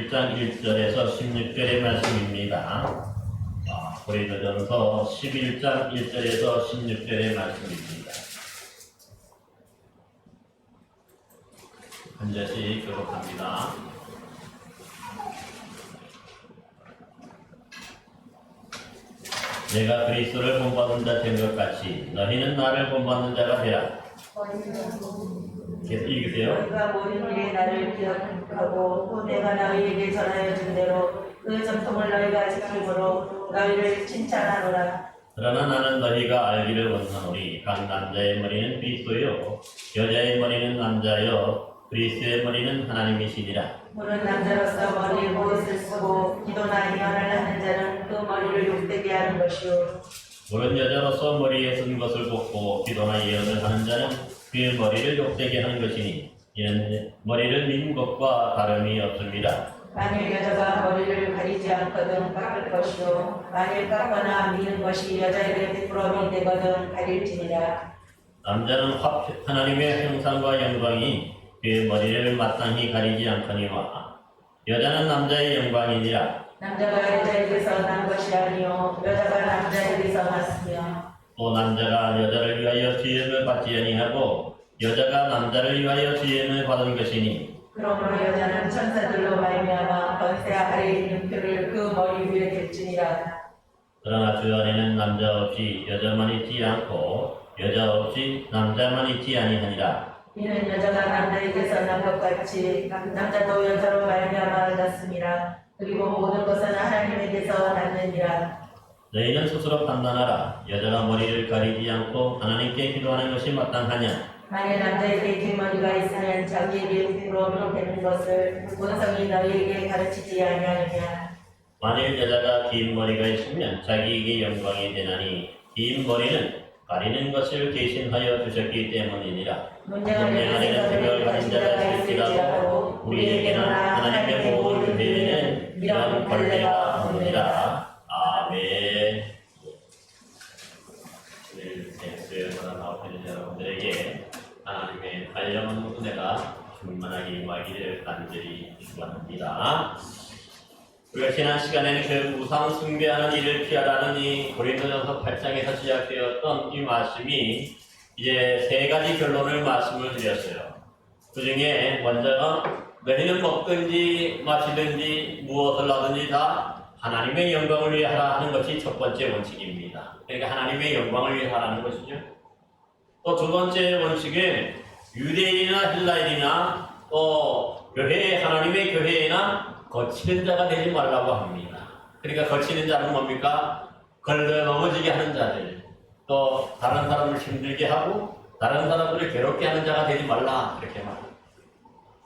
11장 1절에서 16절의 말씀입니다. 고린도전서 11장 1절에서 16절의 말씀입니다. 한 절씩 교독합니다. 내가 그리스도를 본받는 자 된 것 같이 너희는 나를 본받는 자가 되라. 계속 읽으세요. 너희가 모든 일에 나를 기억하고 또 내가 너희에게 전하여 준 대로 그 전통을 너희가 지킴으로 너희를 칭찬하노라. 그러나 나는 너희가 알기를 원하노니 각 남자의 머리는 그리스도요 여자의 머리는 남자여 그리스도의 머리는 하나님이시니라. 모든 남자로서 머리에 무엇을 쓰고 기도나 예언을 하는 자는 그 머리를 욕되게 하는 것이요 모든 여자로서 머리에 쓴 것을 벗고 기도나 예언을 하는 자는 그의 머리를 욕되게 하는 것이니 이는 머리를 민 것과 다름이 없습니다. 만일 여자가 머리를 가리지 않거든 깎을 것이요 만일 깎거나 미는 것이 여자에게 부끄러움이 되거든 가릴지니라. 남자는 하나님의 형상과 영광이 그의 머리를 마땅히 가리지 않거니와 여자는 남자의 영광이니라. 남자가 여자에게서 난 것이 아니요 여자가 남자에게서 났으며 또 남자가 여자를 위하여 지음을 받지 아니하고 여자가 남자를 위하여 지음을 받은 것이니 그러므로 여자는 천사들로 말미암아 권세 아래에 있는 표를 그 머리 위에 들지니라. 그러나 주 안에는 남자 없이 여자만 있지 않고 여자 없이 남자만 있지 아니하니라. 이는 여자가 남자에게서 난 것 같이 남자도 여자로 말미암아 났습니다. 그리고 모든 것은 하나님에게서 났느니라. 너희는 스스로 판단하라. 여자가 머리를 가리지 않고 하나님께 기도하는 것이 마땅하냐? 만일 남자에게 긴 머리가 있으면 자기에게 부끄러움이 되는 것을 본성이 너희에게 가르치지 아니하느냐. 만일 여자가 긴 머리가 있으면 자기에게 영광이 되나니 긴 머리는 가리는 것을 대신하여 주셨기 때문이니라. 문제는 생각을 가진 자가 있을지라도 우리에게는 하나님의 모든 교회는 이런 관례가 없느니라. 아멘. 오늘 텍스트에 나오는 여러분들에게 하나님의 관련한 은혜가 충만하게 임하기를 간절히 축원합니다. 우리가 지난 시간에는 그 우상 숭배하는 일을 피하라는 이 고린도전서 8장에서 시작되었던 이 말씀이 이제 세 가지 결론을 말씀을 드렸어요. 그 중에 먼저 너희는 먹든지 마시든지 무엇을 하든지 다 하나님의 영광을 위해 하라 하는 것이 첫 번째 원칙입니다. 그러니까 하나님의 영광을 위해 하라는 것이죠. 또 두 번째 원칙은 유대인이나 헬라인이나 또 교회, 하나님의 교회나 거치는 자가 되지 말라고 합니다. 그러니까 거치는 자는 뭡니까? 걸려 넘어지게 하는 자들, 또 다른 사람을 힘들게 하고 다른 사람들을 괴롭게 하는 자가 되지 말라 그렇게 말합니다.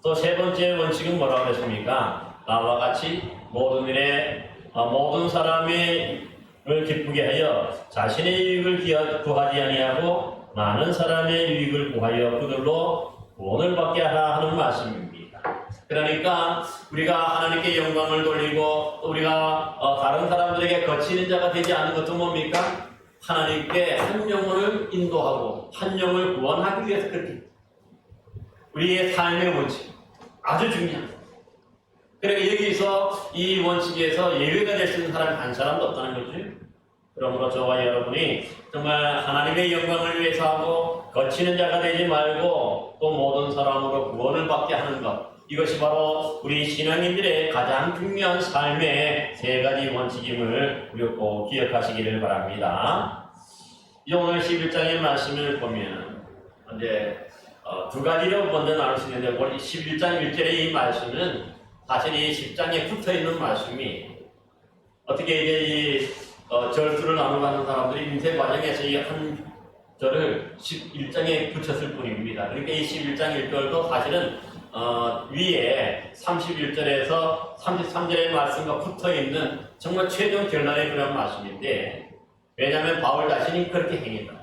또 세 번째 원칙은 뭐라고 했습니까? 나와 같이 모든 일에 모든 사람을 기쁘게 하여 자신의 유익을 구하지 아니하고 많은 사람의 유익을 구하여 그들로 구원을 받게 하라 하는 말씀입니다. 그러니까 우리가 하나님께 영광을 돌리고 우리가 다른 사람들에게 거치는 자가 되지 않는 것도 뭡니까? 하나님께 한 영혼을 인도하고 한 영을 구원하기 위해서 그렇게 우리의 삶의 원칙 아주 중요합니다. 그러니까 여기서 이 원칙에서 예외가 될 수 있는 사람이 한 사람도 없다는 거죠. 그러므로 저와 여러분이 정말 하나님의 영광을 위해서 하고 거치는 자가 되지 말고 또 모든 사람으로 구원을 받게 하는 것, 이것이 바로 우리 신앙인들의 가장 중요한 삶의 세 가지 원칙임을 우리 꼭 기억하시기를 바랍니다. 이제 오늘 11장의 말씀을 보면 이제 두 가지로 먼저 나눌 수 있는데 11장 1절의 이 말씀은 사실 이 10장에 붙어있는 말씀이 어떻게 이제 이 절수를 나눠가는 사람들이 인생 과정에서 이 한 절을 11장에 붙였을 뿐입니다. 그러니까 이 11장 1절도 사실은 위에 31절에서 33절의 말씀과 붙어있는 정말 최종 결론의 그런 말씀인데, 왜냐하면 바울 자신이 그렇게 행했다.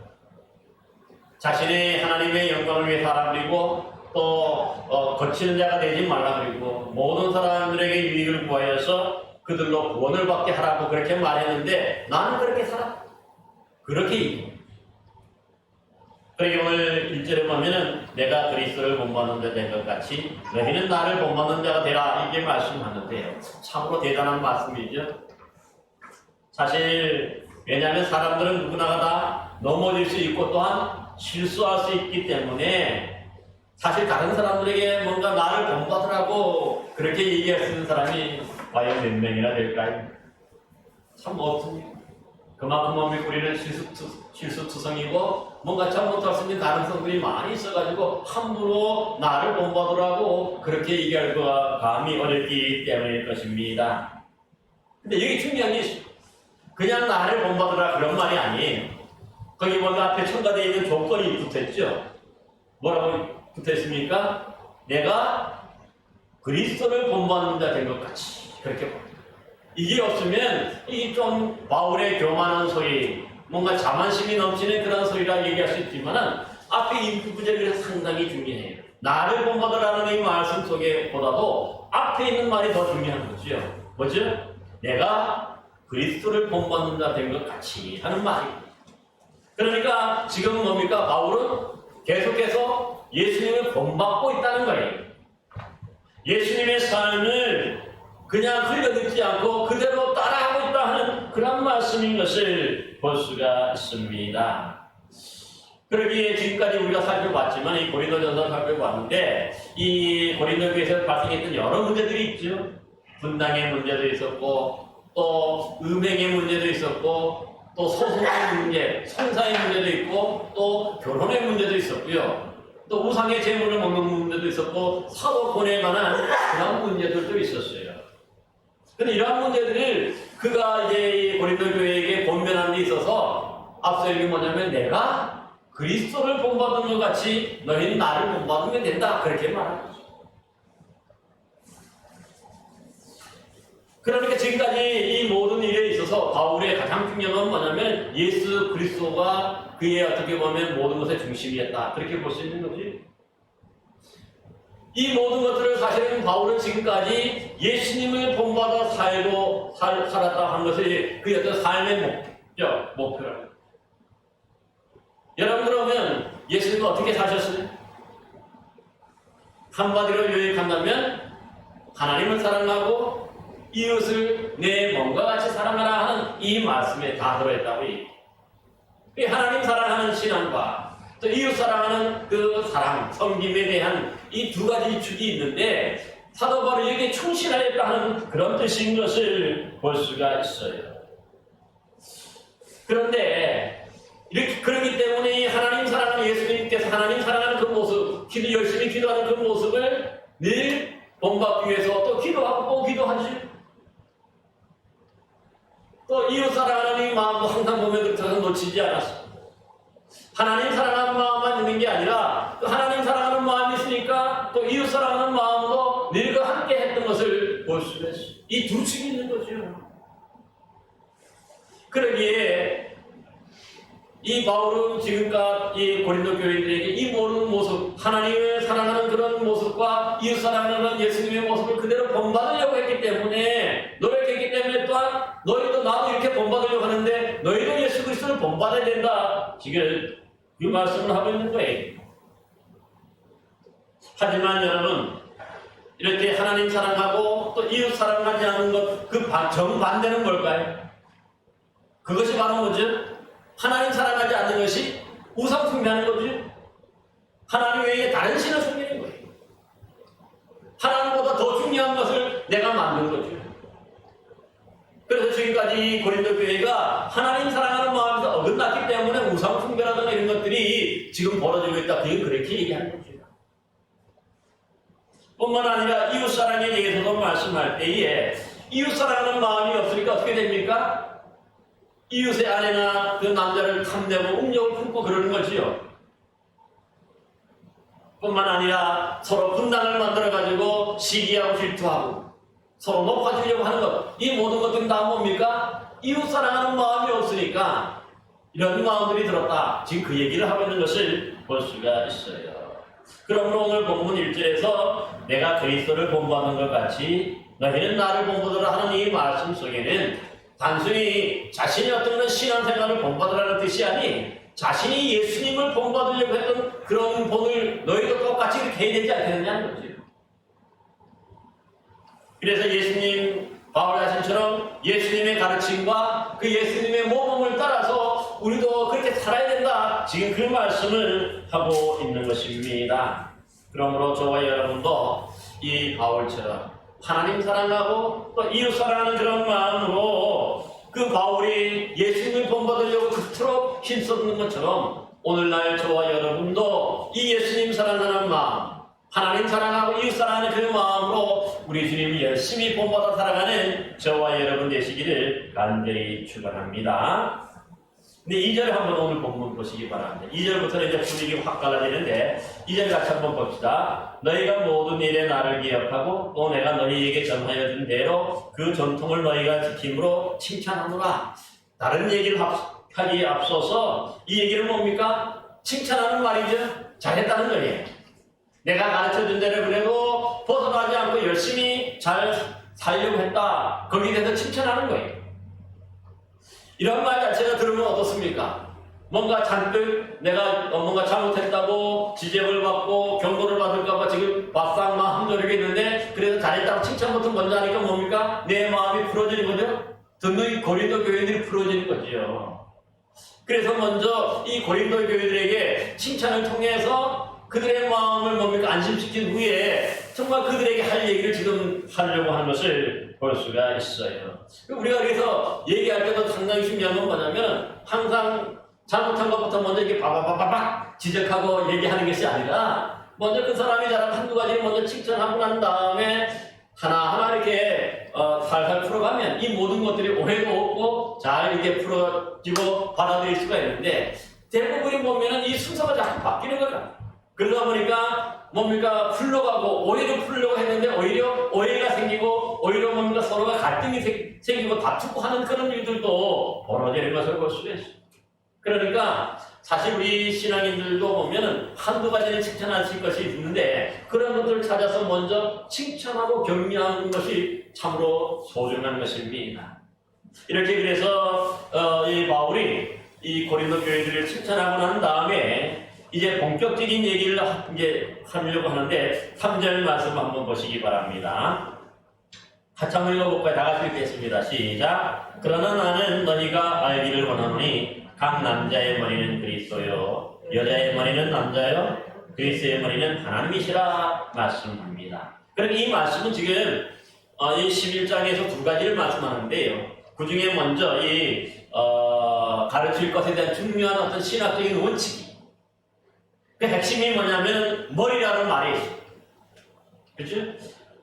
자신의 하나님의 영광을 위해 살아 그리고 또 거치는 자가 되지 말라 그리고 모든 사람들에게 유익을 구하여서 그들로 구원을 받게 하라고 그렇게 말했는데 나는 그렇게 살아. 그렇게 얘기합니다. 그러게 오늘 1절에 보면은 내가 그리스도를 본받는 자 된 것 같이 너희는 나를 본받는 자가 되라 이렇게 말씀하는데요. 참으로 대단한 말씀이죠. 사실 왜냐하면 사람들은 누구나가 다 넘어질 수 있고 또한 실수할 수 있기 때문에 사실 다른 사람들에게 뭔가 나를 본받으라고 그렇게 얘기할 수 있는 사람이 과연 몇 명이나 될까요? 참 없습니다. 그만큼 우리는 실수투성이고 뭔가 참 못할 수 있는 가능성들이 많이 있어가지고 함부로 나를 본받으라고 그렇게 얘기하기가 감히 어렵기 때문일 것입니다. 근데 여기 중요한 게 그냥 나를 본받으라 그런 말이 아니에요. 거기 보면 앞에 첨가되어 있는 조건이 붙었죠. 뭐라고 붙었습니까? 내가 그리스도를 본받는 자 된 것 같이 그렇게 봅니다. 이게 없으면 이 좀 바울의 교만한 소리, 뭔가 자만심이 넘치는 그런 소리라 얘기할 수 있지만은 앞에 이 구절이 상당히 중요해요. 나를 본받으라는 이 말씀 속에 보다도 앞에 있는 말이 더 중요한 거죠. 뭐죠? 내가 그리스도를 본받는 자 된 것 같이 하는 말입니다. 그러니까 지금 뭡니까? 바울은 계속해서 예수님을 본받고 있다는 거예요. 예수님의 삶을 그냥 흘려듣지 않고 그대로 따라하고 있다 하는 그런 말씀인 것을 볼 수가 있습니다. 그러기에 지금까지 우리가 살펴봤지만 이 고린도전서를 살펴봤는데 이 고린도 교회에서 발생했던 여러 문제들이 있죠. 분당의 문제도 있었고 또 음행의 문제도 있었고 또 소송의 문제, 성사의 문제도 있고 또 결혼의 문제도 있었고요. 또 우상의 재물을 먹는 문제도 있었고 사도권에 관한 그런 문제들도 있었어요. 근데 이러한 문제들을 그가 이제 고린도 교회에게 권면하는 데 있어서 앞서 얘기한 뭐냐면 내가 그리스도를 본받은 것 같이 너희는 나를 본받으면 된다 그렇게 말하는 거죠. 그러니까 지금까지 이 모든 일에 있어서 바울의 가장 중요한 건 뭐냐면 예수 그리스도가 그의 어떻게 보면 모든 것의 중심이었다 그렇게 볼 수 있는 거지. 이 모든 것들을 사실은 바울은 지금까지 예수님을 본받아 살았다 하는 것이 그의 어떤 삶의 목표라고. 여러분 그러면 예수님은 어떻게 사셨어요? 한마디로 요약한다면 하나님을 사랑하고 이웃을 내 몸과 같이 사랑하라 하는 이 말씀에 다 들어있다고 얘기해요. 하나님 사랑하는 신앙과 또 이웃 사랑하는 그 사랑, 섬김에 대한 이 두 가지 축이 있는데 사도 바울이 여기에 충실하였다 하는 그런 뜻인 것을 볼 수가 있어요. 그런데 이렇게 그렇기 때문에 하나님 사랑하는 예수님께서 하나님 사랑하는 그 모습, 열심히 기도하는 그 모습을 늘 본받기 위해서 또 기도하고 또 기도하지. 또 이웃 사랑하는 이 마음도 항상 보면 그렇다고 놓치지 않았어. 하나님 사랑하는 마음만 있는 게 아니라 또 하나님 사랑하는 마음이 있으니까 또 이웃 사랑하는 마음도 늘 그 함께 했던 것을 볼 수가 있어. 이 두 축이 있는 거죠. 그러기에 이 바울은 지금까지 이 고린도 교인들에게 이 모든 모습, 하나님을 사랑하는 그런 모습과 이웃 사랑하는 예수님의 모습을 그대로 본받으려고 했기 때문에 노력했기 때문에 또한 너희도 나도 이렇게 본받으려고 하는데 너희도 예수 그리스도를 본받아야 된다. 지금 이 말씀을 하고 있는 거예요. 하지만 여러분 이렇게 하나님 사랑하고 또 이웃 사랑하지 않는 것 그 정반대는 뭘까요? 그것이 바로 뭐죠? 하나님 사랑하지 않는 것이 우상 숭배하는 거죠. 하나님 외에 다른 신을 섬기는 거예요. 하나님보다 더 중요한 것을 내가 만든 거죠. 그래서 지금까지 고린도 교회가 하나님 사랑하는 마음에서 어긋났기 때문에 우상 숭배라든가 이런 것들이 지금 벌어지고 있다. 그게 그렇게 얘기하는 거죠. 뿐만 아니라 이웃 사랑에 대해서도 말씀할 때에 이웃 사랑하는 마음이 없으니까 어떻게 됩니까? 이웃의 아내나 그 남자를 탐내고 음욕을 품고 그러는 거지요. 뿐만 아니라 서로 분당을 만들어가지고 시기하고 질투하고 서로 높아지려고 하는 것. 이 모든 것들은 다 뭡니까? 이웃 사랑하는 마음이 없으니까 이런 마음들이 들었다. 지금 그 얘기를 하고 있는 것을 볼 수가 있어요. 그러므로 오늘 본문 1절에서 내가 그리스도를 본받는 것 같이 너희는 나를 본받으라 하는 이 말씀 속에는 단순히 자신이 어떤 신앙생활을 본받으라는 뜻이 아닌 자신이 예수님을 본받으려고 했던 그런 본을 너희도 똑같이 이렇게 해야 되지 않겠느냐는 거지. 그래서 예수님, 바울 자신처럼 예수님의 가르침과 그 예수님의 모범을 따라서 우리도 그렇게 살아야 된다. 지금 그 말씀을 하고 있는 것입니다. 그러므로 저와 여러분도 이 바울처럼 하나님 사랑하고 또 이웃 사랑하는 그런 마음으로 그 바울이 예수님을 본받으려고 그토록 힘썼는 것처럼 오늘날 저와 여러분도 이 예수님 사랑하는 마음, 하나님 사랑하고 이웃 사랑하는 그 마음으로 우리 주님을 열심히 본받아 살아가는 저와 여러분 되시기를 간절히 축원합니다. 근데 2절 한번 오늘 본문 보시기 바랍니다. 2절부터는 이제 분위기 확 달라지는데 2절 같이 한번 봅시다. 너희가 모든 일에 나를 기억하고 또 내가 너희에게 전하여 준 대로 그 전통을 너희가 지킴으로 칭찬하노라. 다른 얘기를 하기에 앞서서 이 얘기는 뭡니까? 칭찬하는 말이죠. 잘했다는 거예요. 내가 가르쳐준 대로 그래도 벗어나지 않고 열심히 잘 살려고 했다. 거기에 대해서 칭찬하는 거예요. 이런 말 자체가 들으면 어떻습니까? 뭔가 잔뜩 내가 뭔가 잘못했다고 지적을 받고 경고를 받을까봐 지금 바싹만 함저리겠는데 그래서 잘했다고 칭찬부터 먼저 하니까 뭡니까? 내 마음이 풀어지는 거죠? 듣는 고린도 교회들이 풀어지는 거죠. 그래서 먼저 이 고린도 교회들에게 칭찬을 통해서 그들의 마음을 뭡니까? 안심시킨 후에 정말 그들에게 할 얘기를 지금 하려고 하는 것을 볼 수가 있어요. 우리가 그래서 얘기할 때도 상당히 중요한 건 뭐냐면 항상 잘못한 것부터 먼저 이렇게 바바바바박 지적하고 얘기하는 것이 아니라 먼저 그 사람이 잘한 한두 가지를 먼저 칭찬하고 난 다음에 하나하나 이렇게 살살 풀어가면 이 모든 것들이 오해도 없고 잘 이렇게 풀어지고 받아들일 수가 있는데 대부분이 보면은 이 순서가 자꾸 바뀌는 거다. 그러다 보니까 뭡니까? 풀러가고 오해를 풀려고 했는데 오히려 오해가 생기고 오히려 뭡니까? 서로가 갈등이 생기고 다투고 하는 그런 일들도 벌어지는 것을 볼 수가 있어요. 그러니까 사실 우리 신앙인들도 보면은 한두 가지는 칭찬하실 것이 있는데 그런 것들을 찾아서 먼저 칭찬하고 격려하는 것이 참으로 소중한 것입니다. 이렇게 그래서 이 바울이 이 고린도 교회들을 칭찬하고 난 다음에 이제 본격적인 얘기를 이제 하려고 하는데 3절 말씀 한번 보시기 바랍니다. 같이 한번 읽어볼까요? 다 같이 읽겠습니다. 시작. 그러나 나는 너희가 알기를 원하노니 각 남자의 머리는 그리스도요 여자의 머리는 남자요 그리스도의 머리는 하나님이시라 말씀합니다. 그럼 이 말씀은 지금 이 11장에서 두 가지를 말씀하는데요. 그 중에 먼저 이 가르칠 것에 대한 중요한 어떤 신학적인 원칙이 그 핵심이 뭐냐면 머리라는 말이 있어요. 그렇죠?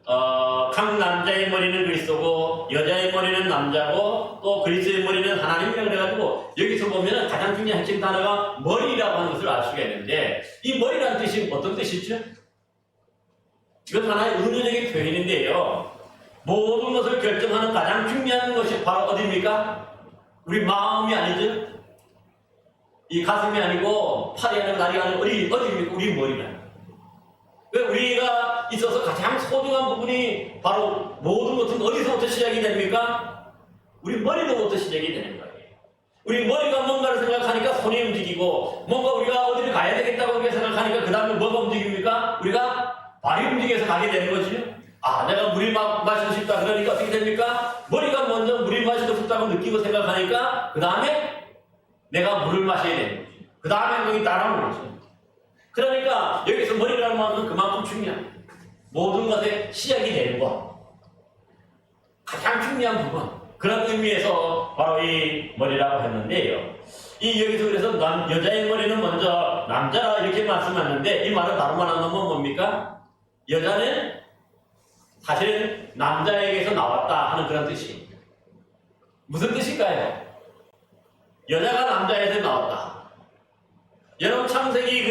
각 남자의 머리는 그리스도고 여자의 머리는 남자고 또 그리스도의 머리는 하나님이라고 그래가지고 여기서 보면 가장 중요한 핵심 단어가 머리라고 하는 것을 알 수가 있는데 이 머리라는 뜻이 어떤 뜻이죠? 이건 하나의 은유적인 표현인데요. 모든 것을 결정하는 가장 중요한 것이 바로 어디입니까? 우리 마음이 아니죠? 이 가슴이 아니고 팔이 아니고 다리가 아니고 어디입니까? 우리 머리는. 왜 우리가 있어서 가장 소중한 부분이 바로 모든 것은 어디서부터 시작이 됩니까? 우리 머리로부터 시작이 되는 거예요. 우리 머리가 뭔가를 생각하니까 손이 움직이고 뭔가 우리가 어디를 가야 되겠다고 우리가 생각하니까 그 다음에 뭐가 움직입니까? 우리가 발이 움직여서 가게 되는 거지. 아, 내가 물이 마시고 싶다 그러니까 어떻게 됩니까? 머리가 먼저 물이 마시고 싶다고 느끼고 생각하니까 그 다음에 내가 물을 마셔야 되는 거지. 그 다음에 행동이 따라오는 거지. 그러니까 여기서 머리라는 말은 그만큼 중요합니다. 모든 것의 시작이 되는 것. 가장 중요한 부분. 그런 의미에서 바로 이 머리라고 했는데요. 이 여기서 그래서 여자의 머리는 먼저 남자라 이렇게 말씀하는데 이 말은 다루만 안 하면 뭡니까? 여자는 사실은 남자에게서 나왔다 하는 그런 뜻입니다. 무슨 뜻일까요? 여자가 남자에서 나왔다. 여러분 창세기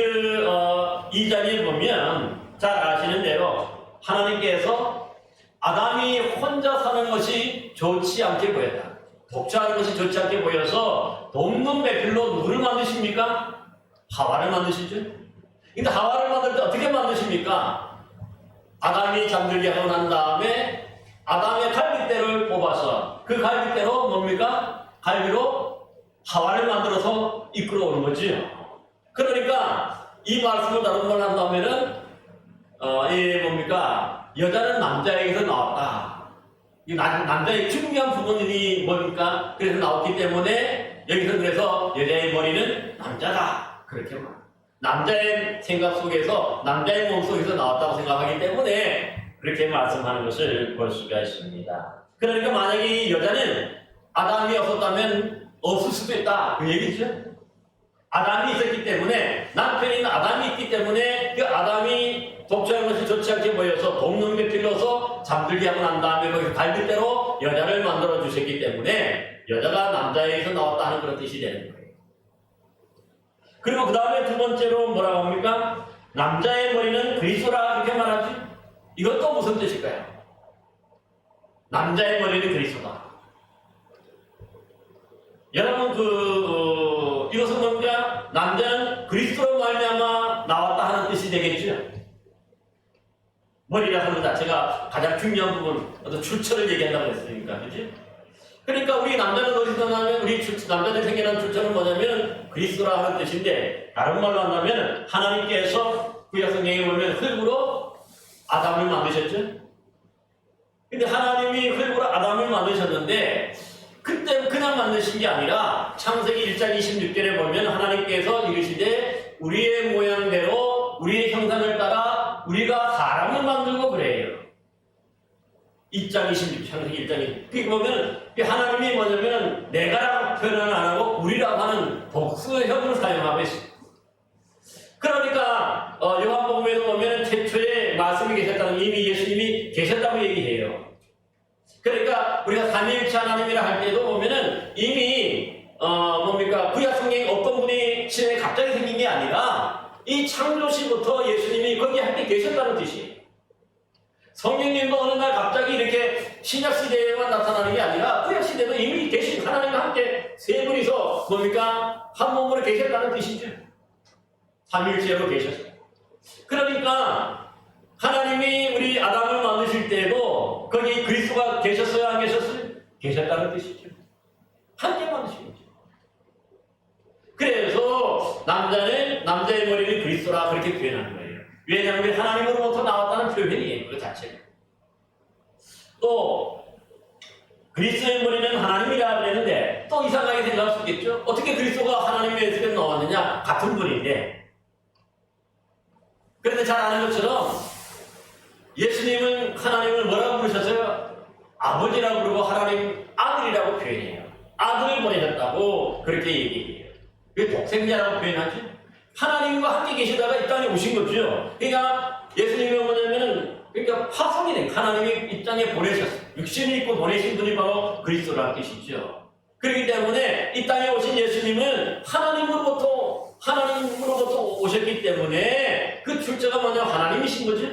2장에 보면 잘 아시는 대로 하나님께서 아담이 혼자 사는 것이 좋지 않게 보였다. 독자하는 것이 좋지 않게 보여서 돕는 배필로 누구를 만드십니까? 하와를 만드시죠. 근데 하와를 만들 때 어떻게 만드십니까? 아담이 잠들게 하고 난 다음에 아담의 갈빗대를 뽑아서 그 갈빗대로 뭡니까? 갈비로 하와를 만들어서 이끌어오는 거지요. 그러니까 이 말씀을 다른 말 한다면은 이 뭡니까? 여자는 남자에게서 나왔다. 이 남자의 중요한 부분이 뭐니까? 그래서 나왔기 때문에 여기서 그래서 여자의 머리는 남자다. 그렇게 말. 남자의 생각 속에서 남자의 몸 속에서 나왔다고 생각하기 때문에 그렇게 말씀하는 것을 볼 수가 있습니다. 그러니까 만약에 이 여자는 아담이 없었다면 없을 수도 있다. 그 얘기죠. 아담이 있었기 때문에 남편인 아담이 있기 때문에 그 아담이 독처하는 것이 좋지 않게 보여서 동놈에 들러서 잠들게 하고 난 다음에 거기 갈빗대로 여자를 만들어 주셨기 때문에 여자가 남자에게서 나왔다 하는 그런 뜻이 되는 거예요. 그리고 그 다음에 두 번째로 뭐라고 합니까? 남자의 머리는 그리스도라 그렇게 말하지. 이것도 무슨 뜻일까요? 남자의 머리는 그리스도다. 여러분 이것은 뭔가 남자는 그리스도로 말미암아 나왔다 하는 뜻이 되겠죠. 머리라는 것 자체가 가장 중요한 부분, 어떤 출처를 얘기한다고 했으니까, 그렇지? 그러니까 우리 남자는 어디서 나면 우리 남자들 생겨난 출처는 뭐냐면 그리스도라 하는 뜻인데 다른 말로 한다면 하나님께서 구약 성경에 보면 흙으로 아담을 만드셨죠. 근데 하나님이 흙으로 아담을 만드셨는데 그때 그냥 만드신 게 아니라 창세기 1장 26절에 보면 하나님께서 이르시되 우리의 모양대로 우리의 형상을 따라 우리가 사람을 만들고 그래요. 2장 26, 창세기 1장 26. 그게 보면 하나님이 뭐냐면 내가라고 표현을 안 하고 우리라고 하는 복수형을 사용하고 있습니다. 그러니까 요한복음에도 보면 최초에 말씀이 계셨다는 이미 예수님이 계셨다고 얘기해요. 그러니까 우리가 삼위일체 하나님이라 할 때도 보면은 이미 뭡니까 구약 성경에 어떤 분이 신에 갑자기 생긴 게 아니라 이 창조시부터 예수님이 거기에 함께 계셨다는 뜻이에요. 성령님도 어느 날 갑자기 이렇게 신약 시대에만 나타나는 게 아니라 구약 시대도 이미 계신 하나님과 함께 세 분이서 뭡니까 한 몸으로 계셨다는 뜻이죠. 삼위일체로 계셨어요. 그러니까 하나님이 우리 아담을 만드실 때에도 거기 그리스도가 계셨어요? 안 계셨어요? 계셨다는 뜻이죠. 함께 만드신 거죠. 그래서 남자의 머리는 그리스도라 그렇게 표현하는 거예요. 왜냐하면 하나님으로부터 나왔다는 표현이에요. 그 자체가. 또 그리스도의 머리는 하나님이라 그랬는데 또 이상하게 생각할 수 있겠죠. 어떻게 그리스도가 하나님에서 나왔느냐? 같은 분인데 그런데 잘 아는 것처럼 예수님은 하나님을 뭐라고 부르셨어요? 아버지라고 부르고 하나님 아들이라고 표현해요. 아들을 보내셨다고 그렇게 얘기해요. 왜 독생자라고 표현하지? 하나님과 함께 계시다가 이 땅에 오신 거죠. 그러니까 예수님이 뭐냐면은 그러니까 파송이 된 하나님이 이 땅에 보내셨어요. 육신을 입고 보내신 분이 바로 그리스도라는 뜻이죠. 그렇기 때문에 이 땅에 오신 예수님은 하나님으로부터 오셨기 때문에 그 출처가 뭐냐 하나님이신 거죠.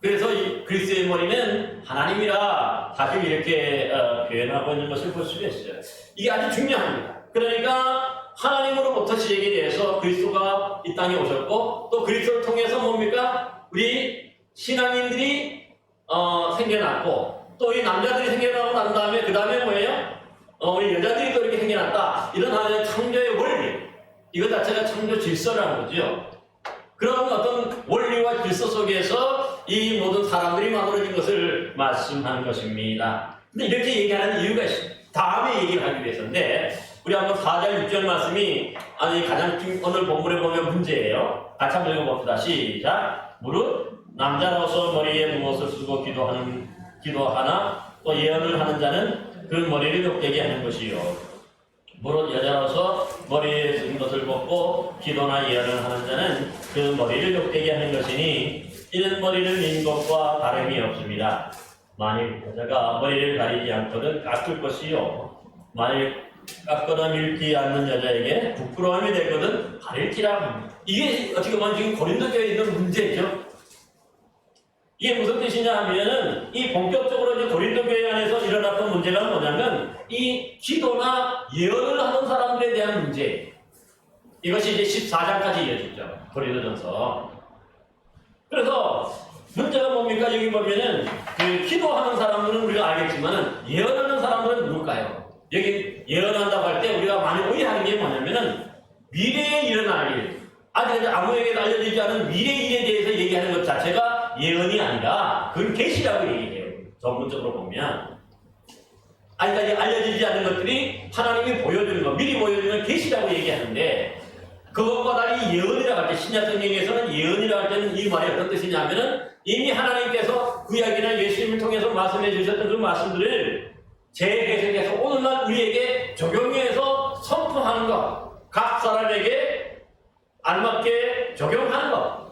그래서 이 그리스도의 머리는 하나님이라 사실 이렇게 표현하고 있는 것을 볼 수가 있어요. 이게 아주 중요합니다. 그러니까 하나님으로부터 시작이 돼서 그리스도가 이 땅에 오셨고 또 그리스도를 통해서 뭡니까? 우리 신앙인들이 생겨났고 또 이 남자들이 생겨나고 난 다음에 그 다음에 뭐예요? 우리 여자들이 또 이렇게 생겨났다. 이런 하나의 창조의 원리 이거 자체가 창조 질서라는 거죠. 그런 어떤 원리와 질서 속에서 이 모든 사람들이 만들어진 것을 말씀하는 것입니다. 근데 이렇게 얘기하는 이유가 있습니다. 다음에 얘기를 하기 위해서인데 우리 한번 4절 6절 말씀이 가장 오늘 본문에 보면 문제예요. 같이 한번 읽어봅시다. 시작. 무릇 남자로서 머리에 무엇을 쓰고 기도하나 또 예언을 하는 자는 그 머리를 욕되게 하는 것이요. 무릇 여자로서 머리에 쓴 것을 벗고 기도나 예언을 하는 자는 그 머리를 욕되게 하는 것이니 이는 머리를 민 것과 다름이 없습니다. 만일 여자가 머리를 가리지 않거든 깎을 것이요. 만일 깎거나 밀지 않는 여자에게 부끄러움이 되거든 가릴지라 합니다. 이게 어떻게 보면 지금 고린도 교회에 있는 문제죠. 이게 무슨 뜻이냐 하면은 이 본격적으로 이제 고린도 교회 안에서 일어났던 문제가 뭐냐면 이 기도나 예언을 하는 사람들에 대한 문제. 이것이 이제 14장까지 이어지죠. 고린도전서. 그래서 문제가 뭡니까? 여기 보면은 그 기도하는 사람들은 우리가 알겠지만은 예언하는 사람들은 누굴까요? 여기 예언한다고 할 때 우리가 많이 뭐냐면은 미래에 일어날 일, 아직 아무에게도 알려지지 않은 미래 일에 대해서 얘기하는 것 자체가 예언이 아니라 그건 계시라고 얘기해요. 전문적으로 보면. 아직까지 알려지지 않은 것들이 하나님이 보여주는 것, 미리 보여주는 계시라고 얘기하는데 그것과 달리 예언이라고 할 때 신약 성경에서는 예언이라고 할 때는 이 말이 어떤 뜻이냐면은 이미 하나님께서 구약이나 예수님을 통해서 말씀해 주셨던 그 말씀들을 재해석해서 오늘날 우리에게 적용해서 선포하는 것, 각 사람에게 알맞게 적용하는 것,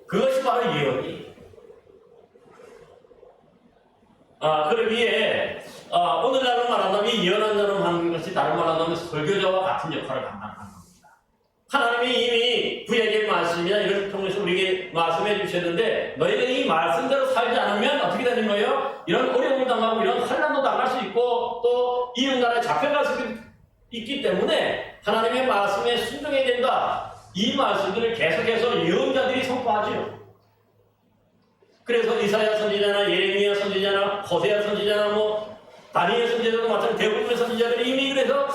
그것이 바로 예언이. 그러기에 오늘날로 말한다면 예언한다는 하는 것이 다른 말로 하면 설교자와 같은 역할을 감당하는 겁니다. 하나님이 이미 구약의 말씀이나 이걸 통해서 우리에게 말씀해 주셨는데 너희가 이 말씀대로 살지 않으면 어떻게 되는 거예요? 이런 어려움을 당하고 이런 환난도 당할 수 있고 또 이웃나라에 잡혀갈 수 있기 때문에 하나님의 말씀에 순종해야 된다. 이 말씀들을 계속해서 예언자들이 선포하지요. 그래서 이사야 선지자나 예레미야 선지자나 호세아 선지자나 뭐 다니엘 선지자도 마찬가지로 대부분의 선지자들이 이미 그래서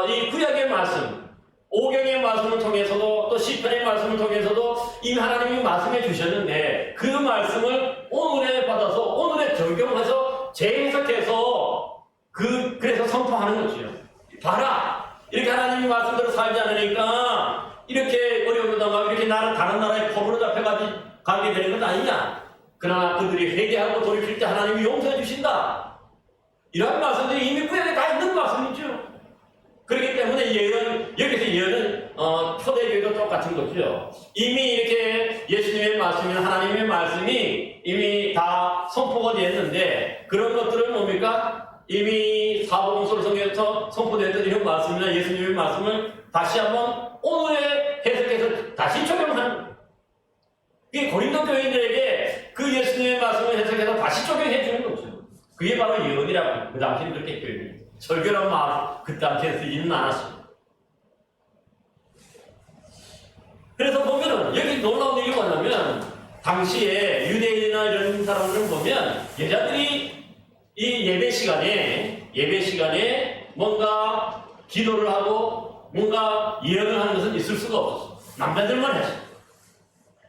이 구약의 말씀, 오경의 말씀을 통해서도 또 시편의 말씀을 통해서도 이미 하나님이 말씀해 주셨는데 그 말씀을 오늘에 받아서 오늘에 적용해서 재해석해서 그래서 선포하는 거지요. 봐라, 이렇게 하나님의 말씀대로 살지 않으니까 이렇게 어려움을 당하고 이렇게 다른 나라에 포로로 가게 되는 것 아니냐. 그러나 그들이 회개하고 돌이킬 때 하나님이 용서해 주신다. 이런 말씀들이 이미 구약에 다 있는 말씀이죠. 그렇기 때문에 여기서 예언은 초대교회도 똑같은 거죠. 이미 이렇게 예수님의 말씀이나 하나님의 말씀이 이미 다 선포가 됐는데 그런 것들은 뭡니까? 이미 사복음서 성경에서 선포됐던 이런 말씀이나 예수님의 말씀을 다시 한번 오늘에 해석해서 다시 적용하는 거예요. 그게 고린도 교인들에게 그 예수님의 말씀을 해석해서 다시 적용해 주는 거죠. 그게 바로 예언이라고. 그 당시에는 그렇게 했거든요. 설교란 말 그 당시에 쓰지는 않았어요. 그래서 보면은 여기 놀라운 일이 뭐냐면 당시에 유대인이나 이런 사람들을 보면 여자들이 이 예배 시간에 뭔가 기도를 하고 뭔가 예언을 하는 것은 있을 수가 없었어요. 남자들만 했어요.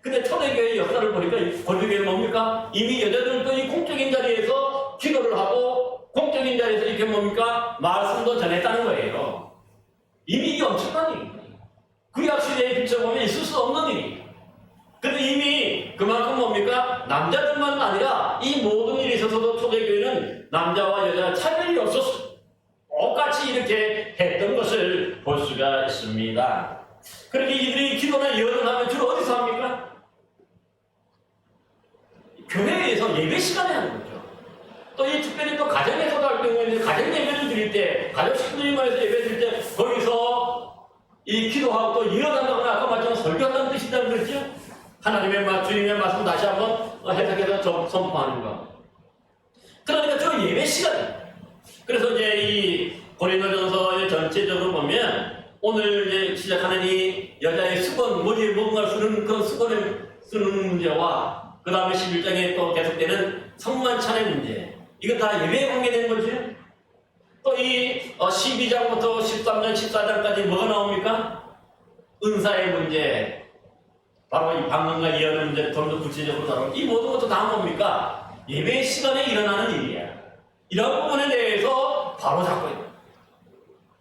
근데 초대교회의 역사를 보니까 고대교회는 뭡니까? 이미 여자들도 이 공적인 자리에서 기도를 하고 공적인 자리에서 이렇게 뭡니까? 말씀도 전했다는 거예요. 이미 이게 엄청난 일이에요. 구약시대에 비춰보면 있을 수 없는 일이에요. 근데 이미 그만큼 뭡니까? 남자들만 아니라 이 모든 일에 있어서도 초대교회는 남자와 여자 차별이 없었어요. 똑같이 이렇게 했던 것을 볼 수가 있습니다. 그렇게 이들이 기도나 예언을 하면 주로 어디서 합니까? 교회에서 예배 시간에 하는 거죠. 또 이 특별히 또 가정에서도 할 경우에는 가정 예배를 드릴 때, 가족 식구들이 모여서 예배 드릴 때 거기서 이 기도하고 또 예언한다거나 아까 말처럼 설교한다는 뜻이라고 그랬죠? 하나님의 주님의 말씀 다시 한번 해석해서 선포하는 거. 그러니까 저 예배 시간. 그래서 이제 이 고린도전서 전체적으로 보면 오늘 이제 시작하는 이 여자의 수건, 머리에 뭔가 쓰는 그런 수건을 쓰는 문제와 그 다음에 11장에 또 계속되는 성만찬의 문제. 이건 다 예배에 관계된 거죠. 또 이 12장부터 13장, 14장까지 뭐가 나옵니까? 은사의 문제. 바로 이 방언과 예언의 문제를 좀 더 구체적으로 다루고 이 모든 것도 다 뭡니까? 예배 시간에 일어나는 일이야. 이런 부분에 대해서 바로 잡고 있다.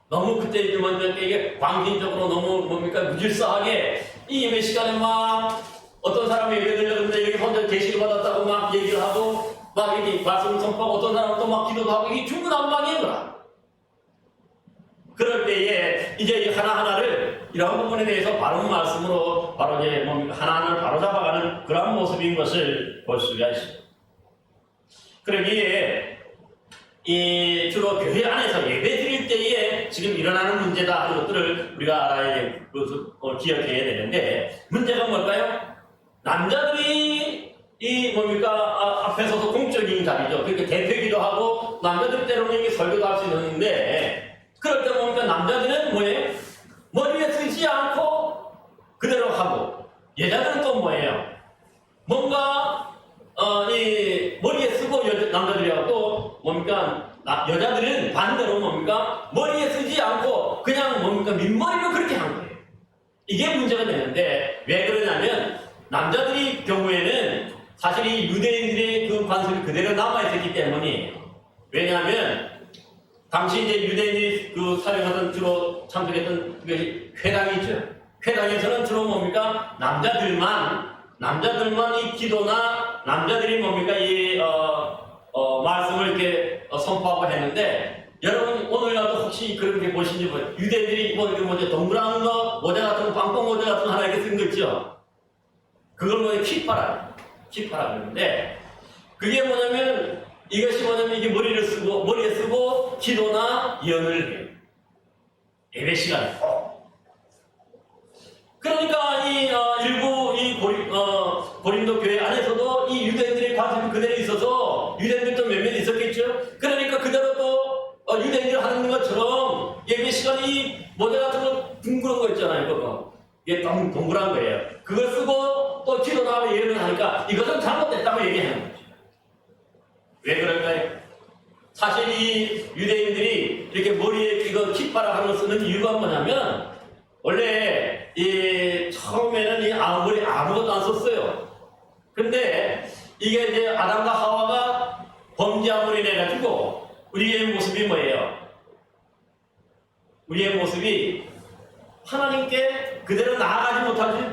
너무 그때 이게 광신적으로 너무 뭡니까? 무질서하게 이 예배 시간에 막 어떤 사람이 예배 드렸는데 여기 혼자 계시를 받았다고 막 얘기를 하고 막 이렇게 말씀을 선포하고 어떤 사람은 또 막 기도도 하고 이게 중구난방인 거야. 그럴 때에 이제 하나하나를 이런 부분에 대해서 바른 말씀으로 바로 이제 뭡니까? 하나하나를 바로 잡아가는 그런 모습인 것을 볼 수가 있습니다. 그러기에 이 주로 교회 안에서 예배 드릴 때에 지금 일어나는 문제다 하는 것들을 우리가 알아야 될 것을 기억해야 되는데 문제가 뭘까요? 남자들이 이 뭡니까? 앞에 서서 공적인 자리죠. 그러니까 대표기도 하고 남자들 때로는 이게 설교도 할 수 있는데 그럴 때 보니까 남자들은 뭐예요? 머리에 쓰지 않고 그대로 하고 여자들은 또 뭐예요? 뭔가 이 머리에 쓰고 남자들이 하고 또 뭡니까? 여자들은 반대로 뭡니까? 머리에 쓰지 않고 그냥 뭡니까 민머리로 그렇게 한 거예요. 이게 문제가 되는데 왜 그러냐면 남자들이 경우에는 사실 이 유대인들의 그 관습이 그대로 남아있었기 때문이에요. 왜냐하면 당시 이제 유대인이 그 사용하던 주로 참석했던 그 회당이죠. 회당에서는 주로 뭡니까 남자들만 이 기도나 남자들이 뭡니까 이 말씀을 이렇게 선포하고 했는데 여러분 오늘날도 혹시 그렇게 보신지 모르겠어요. 유대인들이 뭐지 동그란 거 모자 같은 거 빵뽕 모자 같은 거 하나 이렇게 쓴 거 있죠. 그걸 뭐냐 키파라 그러는데 그게 뭐냐면 이것이 뭐냐면 이게 머리에 쓰고 기도나 예언을 해요. 예배 시간에. 그러니까 이 일부 이 고린도 교회 안에서도 이 유대인들의 관습이 그대로 있어서 유대인들도 몇몇 있었겠죠. 그러니까 그대로 또 유대인들 하는 것처럼 예배 시간이 모자 같은 거 둥그런 거 있잖아요. 그거 이게 동그란 거예요. 그걸 쓰고 또 기도나 하고 예언을 하니까 이것은 잘못됐다고 얘기하는 거죠. 왜 그럴까요? 사실 이 유대인들이 이렇게 머리에 이거 깃바라 하는 걸 쓰는 이유가 뭐냐면 원래 이 처음에는 이 머리 아무것도 안 썼어요. 근데 이게 이제 아담과 하와가 범죄함으로 인해 가지고 우리의 모습이 뭐예요? 우리의 모습이 하나님께 그대로 나아가지 못하지.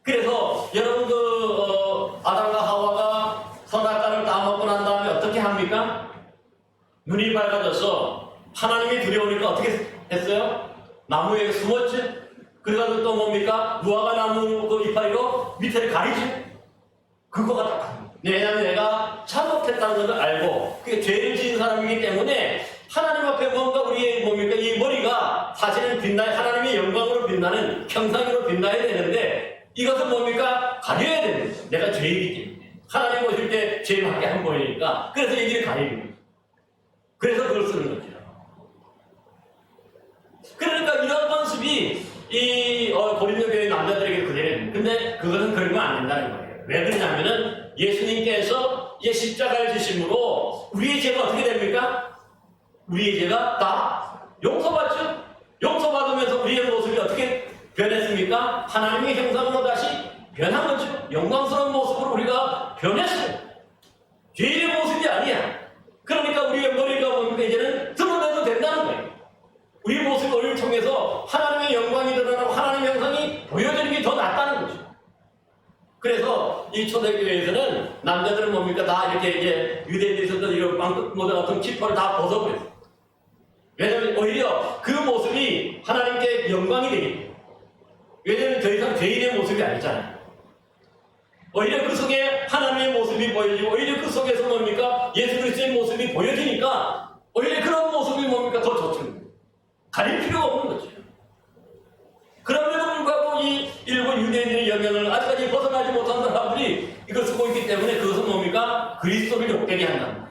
그래서 여러분 아담과 하와가 선악과를 따먹고 난 다음에 어떻게 합니까? 눈이 밝아져서 하나님이 두려우니까 어떻게 했어요? 나무에 숨었지? 그래가지고 또 뭡니까? 무화과 나무 그 이파리로 밑에를 가리지? 그거가 딱 왜냐하면 내가 잘못했다는 걸 알고 그게 죄를 지은 사람이기 때문에 하나님 앞에 뭔가 우리의 뭡니까? 이 머리가 사실은 하나님의 영광으로 빛나는 형상으로 빛나야 되는데 이것은 뭡니까? 가려야 되는 거예요. 내가 죄이기 때문에 하나님 오실 때 죄밖에 안 보이니까 그래서 여기를 가리는 거예요. 그래서 그걸 쓰는 거죠. 그러니까 이런 관습이 이 고린도 교회 남자들에게 그대로 근데 그거는 그러면 안 된다는 거예요. 왜 그러냐면은 예수님께서 이 십자가를 지심으로 우리의 죄가 어떻게 됩니까? 우리의 죄가 다 용서받죠? 용서받으면서 우리의 모습이 어떻게 변했습니까? 하나님의 형상으로 다시 변한 거죠. 영광스러운 모습으로 우리가 변했어요. 죄의 모습이 아니야. 그러니까 우리의 머리가 뭡니까? 이제는 드러내도 된다는 거예요. 우리 모습을 통해서 하나님의 영광이 드러나고 하나님의 형상이 보여지는 게 더 낫다는 거죠. 그래서 이 초대교회에서는 남자들은 뭡니까? 다 이렇게 이제 유대인들이 있었던 이런 빵모자 같은 키퍼를 다 벗어버렸어요. 왜냐하면 오히려 그 모습이 하나님께 영광이 되기 때문에. 왜냐하면 더 이상 죄인의 모습이 아니잖아요. 오히려 그 속에 하나님의 모습이 보여지고 오히려 그 속에서 뭡니까? 예수 그리스도의 모습이 보여지니까 오히려 그런 모습이 뭡니까? 더 좋습니다. 가릴 필요가 없는 거죠. 그럼에도 불구하고 이 일본 유대인들의 영향을 아직까지 벗어나지 못한 사람들이 이걸 쓰고 있기 때문에 그것은 뭡니까? 그리스도를 욕되게 한다.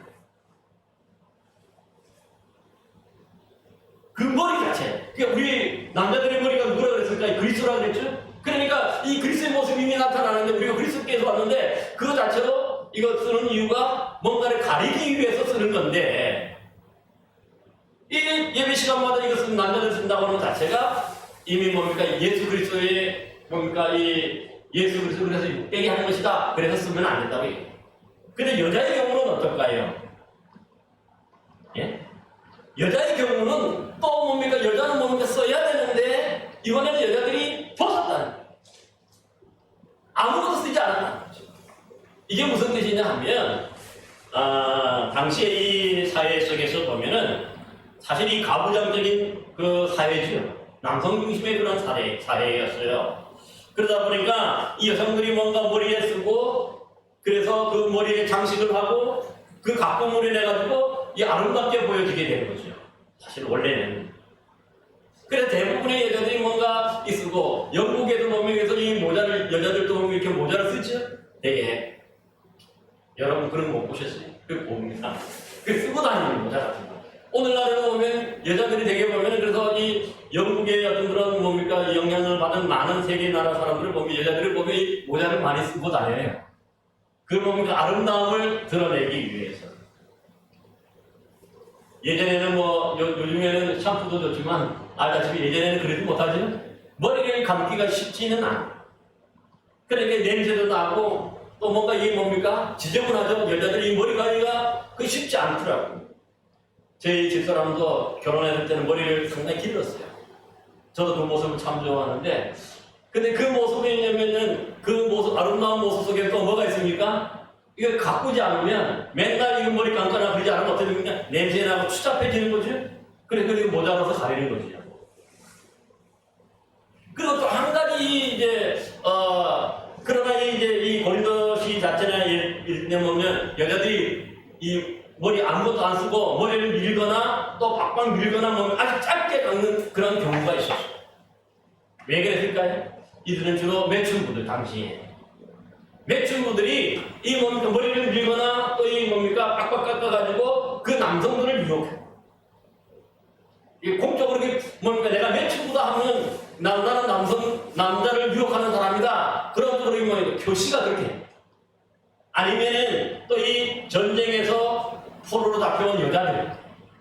그 머리 자체. 그러니까 우리 남자들의 머리가 뭐라 그랬을까? 그리스도라 그랬죠? 그러니까 이 그리스도의 모습이 이미 나타나는데 우리가 그리스도께서 왔는데 그거 자체로 이거 쓰는 이유가 뭔가를 가리기 위해서 쓰는 건데 이 예배 시간마다 이것은 남자들 쓴다고 하는 자체가 이미 뭡니까? 예수 그리스도의 뭡니까? 이 예수 그리스도를 해서 욕되게 하는 것이다. 그래서 쓰면 안 된다고 얘기해요. 근데 여자의 경우는 어떨까요? 예? 여자의 경우는 또 뭡니까? 여자는 뭡니까? 써야 되는데 이번에는 여자들이 벗었다는 거예요. 아무것도 쓰지 않았다는 거죠. 이게 무슨 뜻이냐 하면 당시에 이 사회 속에서 보면은 사실 이 가부장적인 그 사회죠. 남성 중심의 그런 사회였어요. 그러다 보니까 이 여성들이 뭔가 머리에 쓰고 그래서 그 머리에 장식을 하고 그 가품으로 인해가지고 이 아름답게 보여지게 되는 거죠. 사실 원래는. 그래서 대부분의 여자들이 뭔가 쓰고 영국에도 보면 이 모자를 여자들도 보면 이렇게 모자를 쓰죠. 되게 여러분 그런 거 못 보셨어요? 그 봅니다. 그 쓰고 다니는 모자 같은 거. 오늘날에도 보면 여자들이 되게 보면은 그래서 이 영국의 어떤 그런 뭡니까 영향을 받은 많은 세계 나라 사람들을 보면 여자들을 보면 이 모자를 많이 쓰고 다녀요. 그 뭡니까 아름다움을 드러내기 위해서. 예전에는 뭐 요즘에는 샴푸도 좋지만 알다시피 예전에는 그래도 못하죠. 머리를 감기가 쉽지는 않아. 그러니까 냄새도 나고 또 뭔가 이게 뭡니까? 지저분하죠. 여자들이 이 머리 관리가 그 쉽지 않더라고. 저희 집사람도 결혼했을 때는 머리를 상당히 길렀어요. 저도 그 모습을 참 좋아하는데, 근데 그 모습이냐면은 그 모습, 아름다운 모습 속에 또 뭐가 있습니까? 이거 가꾸지 않으면 맨날 이거 머리 감거나 그러지 않으면 어떻게 됩니까? 냄새나고 추잡해지는 거죠? 그래, 그리고 모자라서 가리는 거죠. 그리고 또 한 가지 이제, 그러나 이제 이 고린도시 자체나 이때 보면 여자들이 이 머리 아무것도 안 쓰고 머리를 밀거나 또 박박 밀거나 뭐 아주 짧게 깎는 그런 경우가 있었어요. 왜 그랬을까요? 이들은 주로 매춘부들 당시에 매춘부들이 이 뭡니까 머리를 밀거나 또 이 뭡니까 빡빡 깎아가지고 그 남성들을 유혹해. 공적으로 뭡니까 내가 매춘부다 하면 나는 남자를 유혹하는 사람이다. 그런 쪽으로 뭐 교시가 그렇게 해. 아니면은 또 이 전쟁에서 포로로 잡혀온 여자들,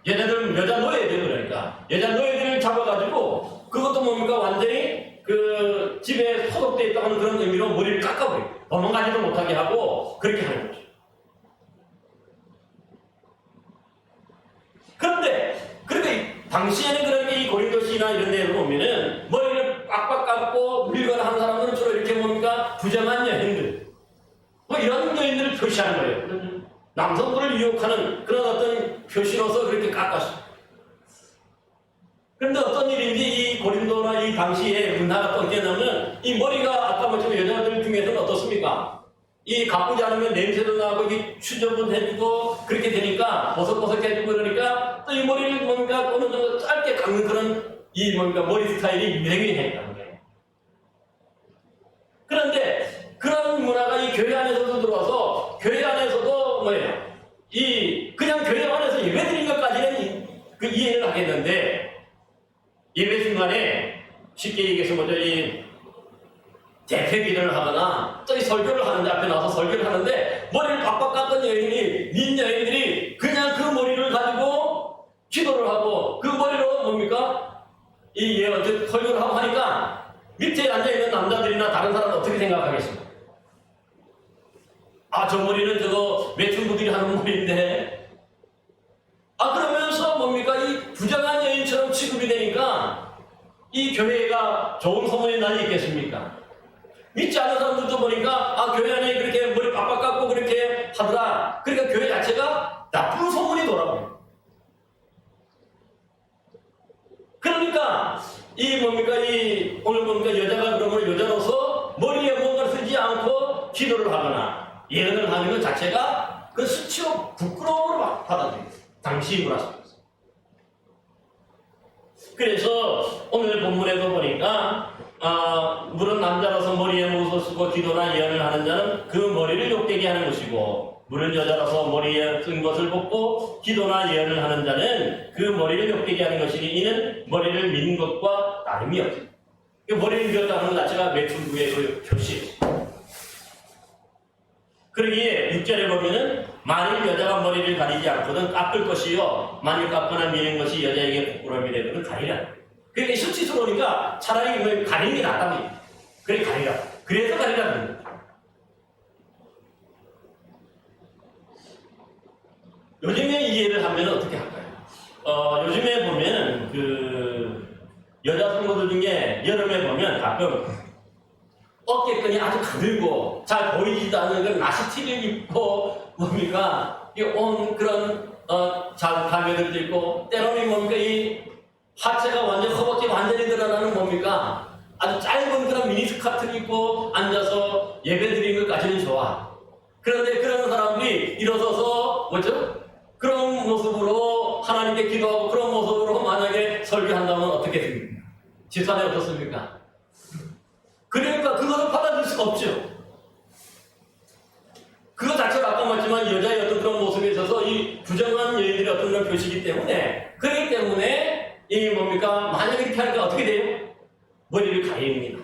여자 노예들 그러니까 여자 노예들을 잡아가지고 그것도 뭡니까 완전히 그 집에 소속되어 있다는 그런 의미로 머리를 깎아버리고 도망가지도 못하게 하고 그렇게 하는 거죠. 그런데 당시에는 그렇게 이 고린도시나 이런 데를 보면은 머리를 빡빡 깎고 밀거나 하는 사람들은 주로 이렇게 뭡니까 부정한 여인들 뭐 이런 여인들을 표시하는 거예요. 남성들을 유혹하는 그런 어떤 표시로서 그렇게 깎았어요. 그런데 어떤 일인지 이 고린도나 이 당시의 문화가 어떻게 되냐면 이 머리가 아까 말씀 여자들 중에서는 어떻습니까? 이 가꾸지 않으면 냄새도 나고 이게 추저분해지고 그렇게 되니까 버석버석해지고 그러니까 또 이 머리를 뭔가 어느 정도 짧게 깎는 그런 이 뭔가 머리 스타일이 유행이 했다는 거예요. 그런데 그런 문화가 이 교회 안에서도 들어와서 교회 안에서도 뭐예요? 이 그냥 교회 안에서 예배드린 것까지는 그 이해를 하겠는데 예배 중간에 쉽게 얘기해서 먼저 이 대패기를 하거나 또 이 설교를 하는데 앞에 나와서 설교를 하는데 머리를 빡빡 깎은 여인이 민 여인들이 그냥 그 머리를 가지고 기도를 하고 그 머리로 뭡니까? 이 어쨌든 설교를 하고 하니까 밑에 앉아있는 남자들이나 다른 사람은 어떻게 생각하겠습니까? 아, 저 머리는 저거 매춘부들이 하는 머리인데 그러면서 뭡니까? 이 부정한 여인처럼 취급이 되니까 이 교회가 좋은 소문이 나지 있겠습니까? 믿지 않는 사람들도 보니까 교회 안에 그렇게 머리 빡빡 깎고 그렇게 하더라. 그러니까 교회 자체가 나쁜 소문이 돌아버려요. 그러니까 이 뭡니까 이 오늘 뭡니까 여자가 그러면 여자로서 머리에 뭔가를 쓰지 않고 기도를 하거나 예언을 하는 것 자체가 그 수치로 부끄러움으로 받아들여요. 당시 문화 속에서. 그래서 오늘 본문에도 보니까 물은 남자라서 머리에 못을 쓰고 기도나 예언을 하는 자는 그 머리를 욕되게 하는 것이고 물은 여자라서 머리에 쓴 것을 벗고 기도나 예언을 하는 자는 그 머리를 욕되게 하는 것이니 이는 머리를 민 것과 다름이 없다. 머리를 밀었다는 것 자체가 매춘부의 그 표시예요. 그러기에 6절에 보면은 만일 여자가 머리를 가리지 않거든 깎을 것이요 만일 깎거나 미는 것이 여자에게 부끄러움이 되거든 가리라. 그러니까 수치스러우니까 차라리 가리는 게 낫다고. 그래 가리라. 그래서 가리라는 거예요. 요즘에 이해를 하면 어떻게 할까요? 요즘에 보면 그 여자 성도들 중에 여름에 보면 가끔 어깨끈이 아주 가늘고 잘 보이지도 않는 그런 나시티를 입고 뭡니까 온 그런 가면들도 있고 때로는 뭡니까 이 하체가 완전 허벅지 완전히 드러나는 뭡니까 아주 짧은 그런 미니스커트를 입고 앉아서 예배드리는 것까지는 좋아. 그런데 그런 사람들이 일어서서 뭐죠? 그런 모습으로 하나님께 기도하고 그런 모습으로 만약에 설교한다면 어떻게 됩니까? 집사님 어떻습니까? 그러니까 그것을 받아들일 수가 없죠. 그것 자체가 아까 말했지만 여자의 어떤 그런 모습에 있어서 이 부정한 여인들의 어떤 그런 표시이기 때문에 그렇기 때문에 이 뭡니까 만약에 이렇게 하니까 어떻게 돼요? 머리를 가립니다.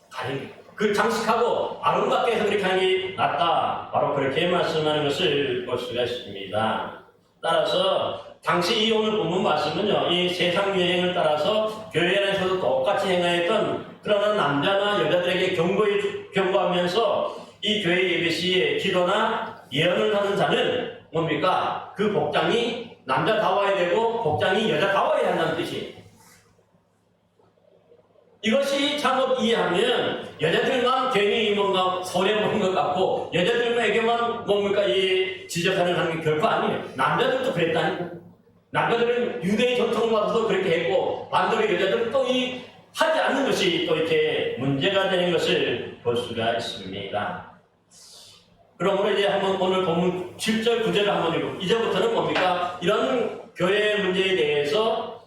가립니다. 그 장식하고 아름답게 해서 그렇게 하는 게 낫다. 바로 그렇게 말씀하는 것을 볼 수가 있습니다. 따라서 당시 이 오늘 본문 말씀은요, 이 세상 유행을 따라서 교회 안에서도 똑같이 행하였던 그러나 남자나 여자들에게 경고하면서 이 교회 예배 시에 기도나 예언을 하는 자는 뭡니까? 그 복장이 남자다워야 되고 복장이 여자다워야 한다는 뜻이에요. 이것이 잘못 이해하면 여자들만 괜히 뭔가 손해보는 것 같고 여자들에게만 뭡니까 이 지적하는 게 결코 아니에요. 남자들도 그랬다니까. 남자들은 유대의 전통을 받아서 그렇게 했고 반대로 여자들은 또 이 하지 않는 것이 또 이렇게 문제가 되는 것을 볼 수가 있습니다. 그러므로 이제 한번 오늘 본문 7절 9절을 한번 읽고 이제부터는 뭡니까 이런 교회 문제에 대해서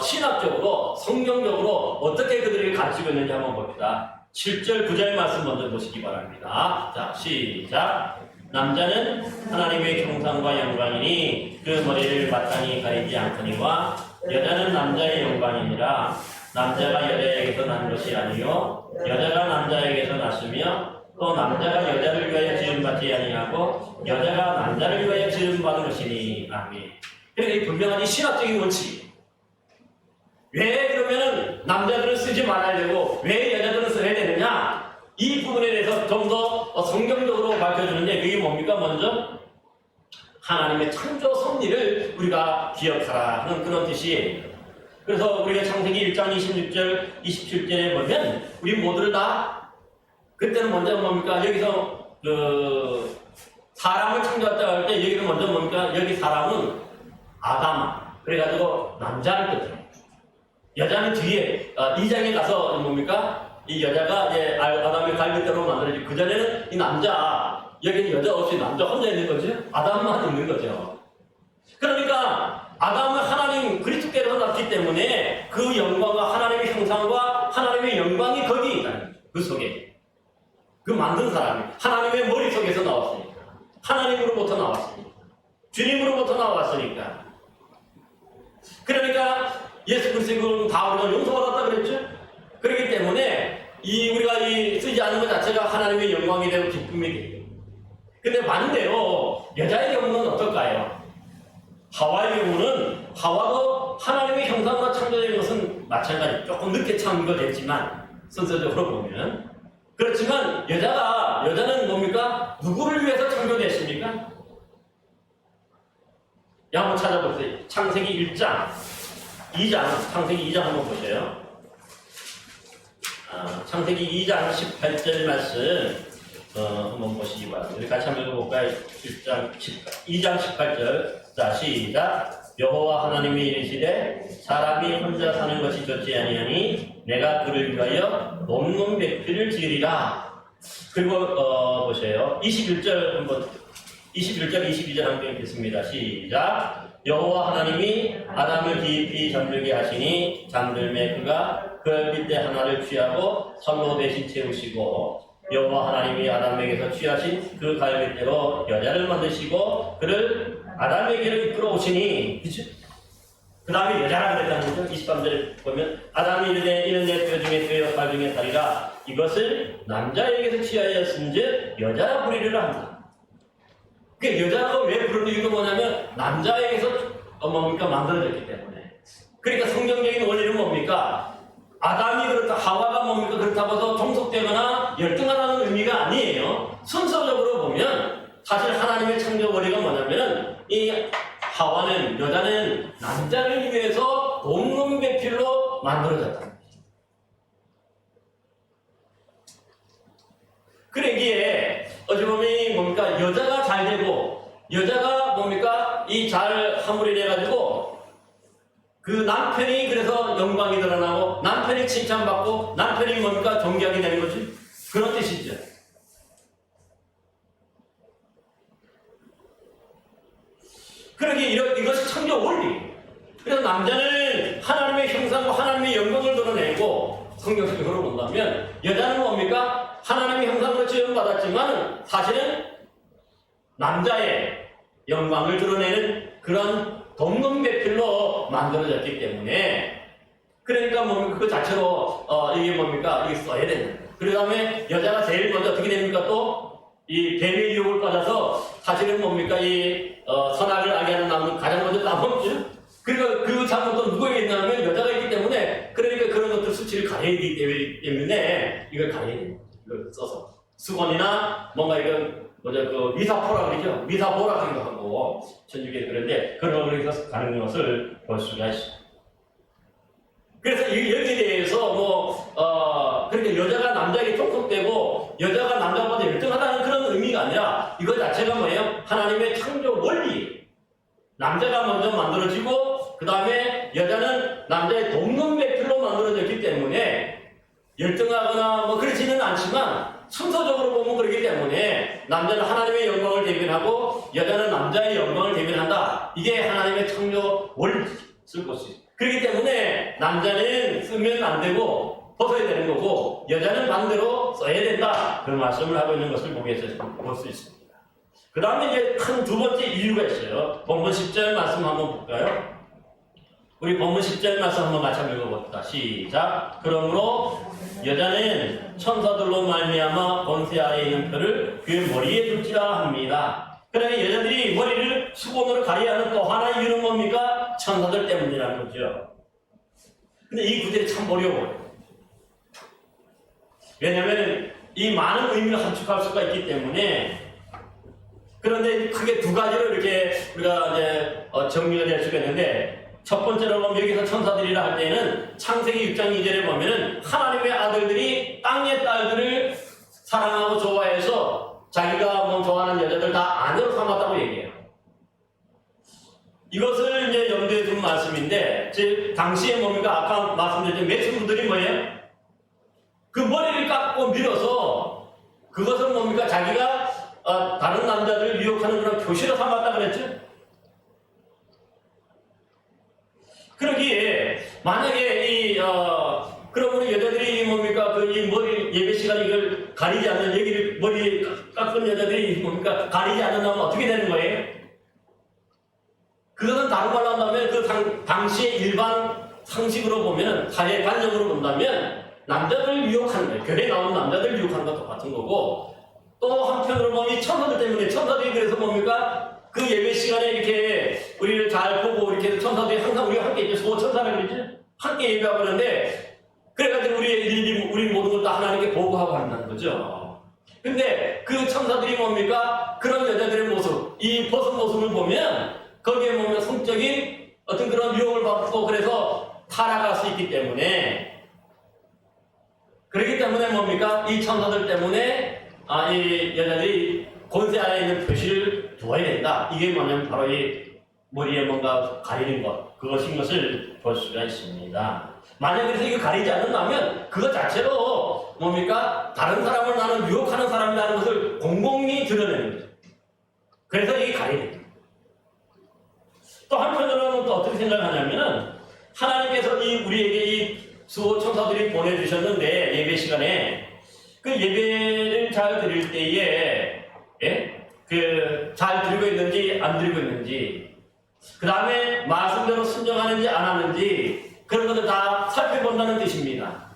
신학적으로 성경적으로 어떻게 그들이 가르치고 있는지 한번 봅시다. 7절 9절 말씀 먼저 보시기 바랍니다. 자, 시작. 남자는 하나님의 형상과 영광이니 그 머리를 마땅히 가리지 않거니와 여자는 남자의 영광이니라. 남자가 여자에게서 난 것이 아니요 여자가 남자에게서 났으며 또 남자가 여자를 위하여 지음받지 아니하고 여자가 남자를 위하여 지음받은 것이니. 아멘. 그러니까 이 분명한 신학적인 원칙. 왜 그러면은 남자들은 쓰지 말아야 되고 왜 여자들은 써야 되느냐? 이 부분에 대해서 좀 더 성경적으로 밝혀주는데 그게 뭡니까? 먼저 하나님의 창조 섭리를 우리가 기억하라 하는 그런 뜻이에요. 그래서 우리가 창세기 1장 26절 27절에 보면 우리 모두를 다 그때는 먼저 뭡니까? 여기서 그 사람을 창조했다고 할 때 여기는 먼저 뭡니까? 여기 사람은 아담 그래가지고 남자를 뜻해요. 여자는 뒤에 2장에 가서 뭡니까? 이 여자가 이제 아담의 갈빗대로 만들어지고 그 전에는 이 남자 여기는 여자 없이 남자 혼자 있는 거죠. 아담만 있는 거죠. 그러니까 아담은 하나님 그리스도께로 났기 때문에 그 영광과 하나님의 형상과 하나님의 영광이 거기 있다는 거죠. 그 속에 그 만든 사람이 하나님의 머릿속에서 나왔으니까 하나님으로부터 나왔으니까 주님으로부터 나왔으니까 그러니까 예수 그리스도는 다 우리가 용서받았다 그랬죠. 그렇기 때문에 우리가 쓰지 않는 것 자체가 하나님의 영광이 되고 기쁨이 되고 근데 반대로 여자의 경우는 어떨까요? 하와의 경우는 하와도 하나님의 형상과 창조된 것은 마찬가지 조금 늦게 창조됐지만 순서적으로 보면 그렇지만 여자는 뭡니까? 누구를 위해서 창조됐습니까? 한번 찾아보세요. 창세기 1장 2장 창세기 2장 한번 보세요. 창세기 2장 18절 말씀 한번 보시기 바랍니다. 우리 같이 한번 읽어볼까요? 2장 18절 자 시작. 여호와 하나님이 이르시되 사람이 혼자 사는 것이 좋지 아니하니 내가 그를 위하여 높은 벽지를 지으리라. 그리고 보세요. 21절 한번 21절 22절 함께 읽겠습니다. 시작. 여호와 하나님이 아담을 깊이 잠들게 하시니 잠들매 그가 그 ör빗대 하나를 취하고 선로 대신 채우시고 여호와 하나님이 아담에게서 취하신 그 갈빗대로 여자를 만드시고 그를 아담에게로 이끌어 오시니 그쵸? 그 다음에 여자라 그랬다는 거죠. 23절에 보면 아담이 이르되 이는 내 뼈 중에 뼈요 살 중에 살이라 이것을 남자에게서 취하였은즉 여자라 부리리라 한다. 그 여자가 왜 부르는 이유가 뭐냐면 남자에게서 뭡니까? 만들어졌기 때문에. 그러니까 성경적인 원리는 뭡니까? 아담이 그렇다 하와가 뭡니까? 그렇다고 해서 종속되거나 열등하다는 의미가 아니에요. 순서적으로 보면 사실 하나님의 창조 원리가 뭐냐면 이 하와는 여자는 남자를 위해서 돕는 배필로 만들어졌다. 그러기에 어찌 보면 뭡니까? 여자가 잘 되고 여자가 뭡니까? 이 잘 하물이 돼가지고 그 남편이 그래서 영광이 드러나고 남편이 칭찬받고 남편이 뭡니까? 존경이 되는 거지. 그런 뜻이죠. 그러기에 이것이 창조 원리. 그래서 남자는 하나님의 형상과 하나님의 영광을 드러내고 성경적으로 본다면 여자는 뭡니까? 하나님의 형상으로 지음받았지만 사실은 남자의 영광을 드러내는 그런 돕는 배필로 만들어졌기 때문에 그러니까 뭡니까? 그 자체로 이게 뭡니까? 이게 써야 되는 거예요. 그 다음에 여자가 제일 먼저 어떻게 됩니까? 또 이 뱀의 유혹을 받아서 사실은 뭡니까 이 선악을 알게 하는 나무는 가장 먼저 따먹죠. 그러니까 그 잘못도 누구에게 있냐면 여자가 있기 때문에 그러니까 그런 것들 수치를 가려야 되기 때문에 이걸 가려야 돼요. 이걸 써서 수건이나 뭔가 이건 뭐죠 그 미사포라 그러죠. 미사포라 하기도 하고 천주교는 그런데 그런 걸로 해서 가는 것을 볼 수가 있습니다. 그래서 여기에 대해서 그러니까 여자가 남자에게 촉촉되고 여자가 남자보다 열등하다는 그런 의미가 아니라 이거 자체가 뭐예요? 하나님의 창조 원리. 남자가 먼저 만들어지고 그 다음에 여자는 남자의 돕는 배틀로 만들어졌기 때문에 열등하거나 뭐 그렇지는 않지만 순서적으로 보면 그렇기 때문에 남자는 하나님의 영광을 대변하고 여자는 남자의 영광을 대변한다. 이게 하나님의 창조 원리 쓸 것이. 그렇기 때문에 남자는 쓰면 안 되고 벗어야 되는 거고 여자는 반대로 써야 된다. 그런 말씀을 하고 있는 것을 볼 수 있습니다. 그 다음에 이제 큰 두 번째 이유가 있어요. 본문 10절 말씀 한번 볼까요? 우리 본문 10절 말씀 한번 같이 읽어봅시다. 시작. 그러므로 여자는 천사들로 말미암아 권세 아래에 있는 표를 그 머리에 둘지라 합니다. 그러니 여자들이 머리를 수건으로 가려야 하는 또 하나의 이유는 뭡니까? 천사들 때문이라는 거죠. 근데 이 구절이 참 어려워요. 왜냐하면 이 많은 의미를 함축할 수가 있기 때문에 그런데 크게 두 가지로 이렇게 우리가 이제 정리가 될 수가 있는데 첫 번째로 보면 여기서 천사들이라 할 때는 창세기 6장 2절에 보면은 하나님의 아들들이 땅의 딸들을 사랑하고 좋아해서 자기가 좋아하는 여자들 다 아내로 삼았다고 얘기해요. 이것을 이제 염두에 둔 말씀인데 즉 당시에 뭡니까 아까 말씀드렸던 매춘부들이 뭐예요? 그 머리를 깎고 밀어서 그것은 뭡니까 자기가 다른 남자들을 유혹하는 그런 표시로 삼았다 그랬죠? 그러기에 만약에 그러면 여자들이 뭡니까 이 머리 예배 시간에 이걸 가리지 않는 여기를 머리 깎은 여자들이 뭡니까 가리지 않는다면 어떻게 되는 거예요? 그것은 다른 말로 한다면 그 당시의 일반 상식으로 보면 사회 관념으로 본다면 남자들 유혹하는 거예요. 교회에 나오는 남자들 유혹하는 것도 똑같은 거고 또 한편으로 보면 이 천사들 때문에 천사들이 그래서 뭡니까 그 예배 시간에 이렇게 우리를 잘 보고 이렇게 천사들이 항상 우리가 함께 있죠. 소천사라고 그러죠. 함께 예배하고 그러는데 그래가지고 우리 모든 걸 다 하나님께 보고하고 한다는 거죠. 근데 그 천사들이 뭡니까 그런 여자들의 모습 이 벗은 모습을 보면 거기에 보면 성적인 어떤 그런 유혹을 받고 그래서 타락할 수 있기 때문에 그렇기 때문에 뭡니까 이 천사들 때문에 이 여자들이 권세 아래에 있는 표시를 두어야 된다. 이게 뭐냐면 바로 이 머리에 뭔가 가리는 것, 그것인 것을 볼 수가 있습니다. 만약에 그래서 이거 가리지 않는다면 그것 자체로 뭡니까 다른 사람을 나는 유혹하는 사람이라는 것을 공공히 드러내는 거죠. 그래서 이게 가리는 거예요. 또 한편으로는 또 어떻게 생각하냐면은 하나님께서 우리에게 이 수호 천사들이 보내주셨는데 예배 시간에 그 예배를 잘 드릴 때에 잘 드리고 있는지 안 드리고 있는지 그 다음에 말씀대로 순종하는지 안 하는지 그런 것을 다 살펴본다는 뜻입니다.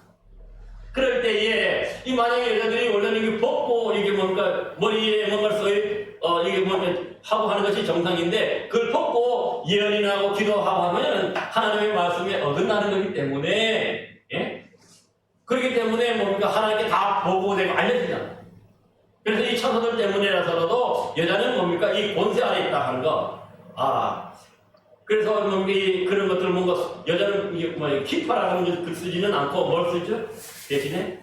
그럴 때에 이 만약에 여자들이 원래는 이게 벗고 이게 뭔가 머리에 뭔가 이게 뭔가 하고 하는 것이 정상인데 그걸 벗고 예언이나 하고 기도하고 하면 하나님의 말씀에 어긋나는 거기 때문에 그렇기 때문에 뭡니까 하나님께 다 보고되고 알려지잖아요. 그래서 이 천사들 때문에라서라도 여자는 뭡니까 이 권세 아래 있다 하는 거. 그래서 뭡니까 그런 것들을 뭔가 여자는 이게 키파라는 걸 쓰지는 않고 뭘 쓰죠? 대신에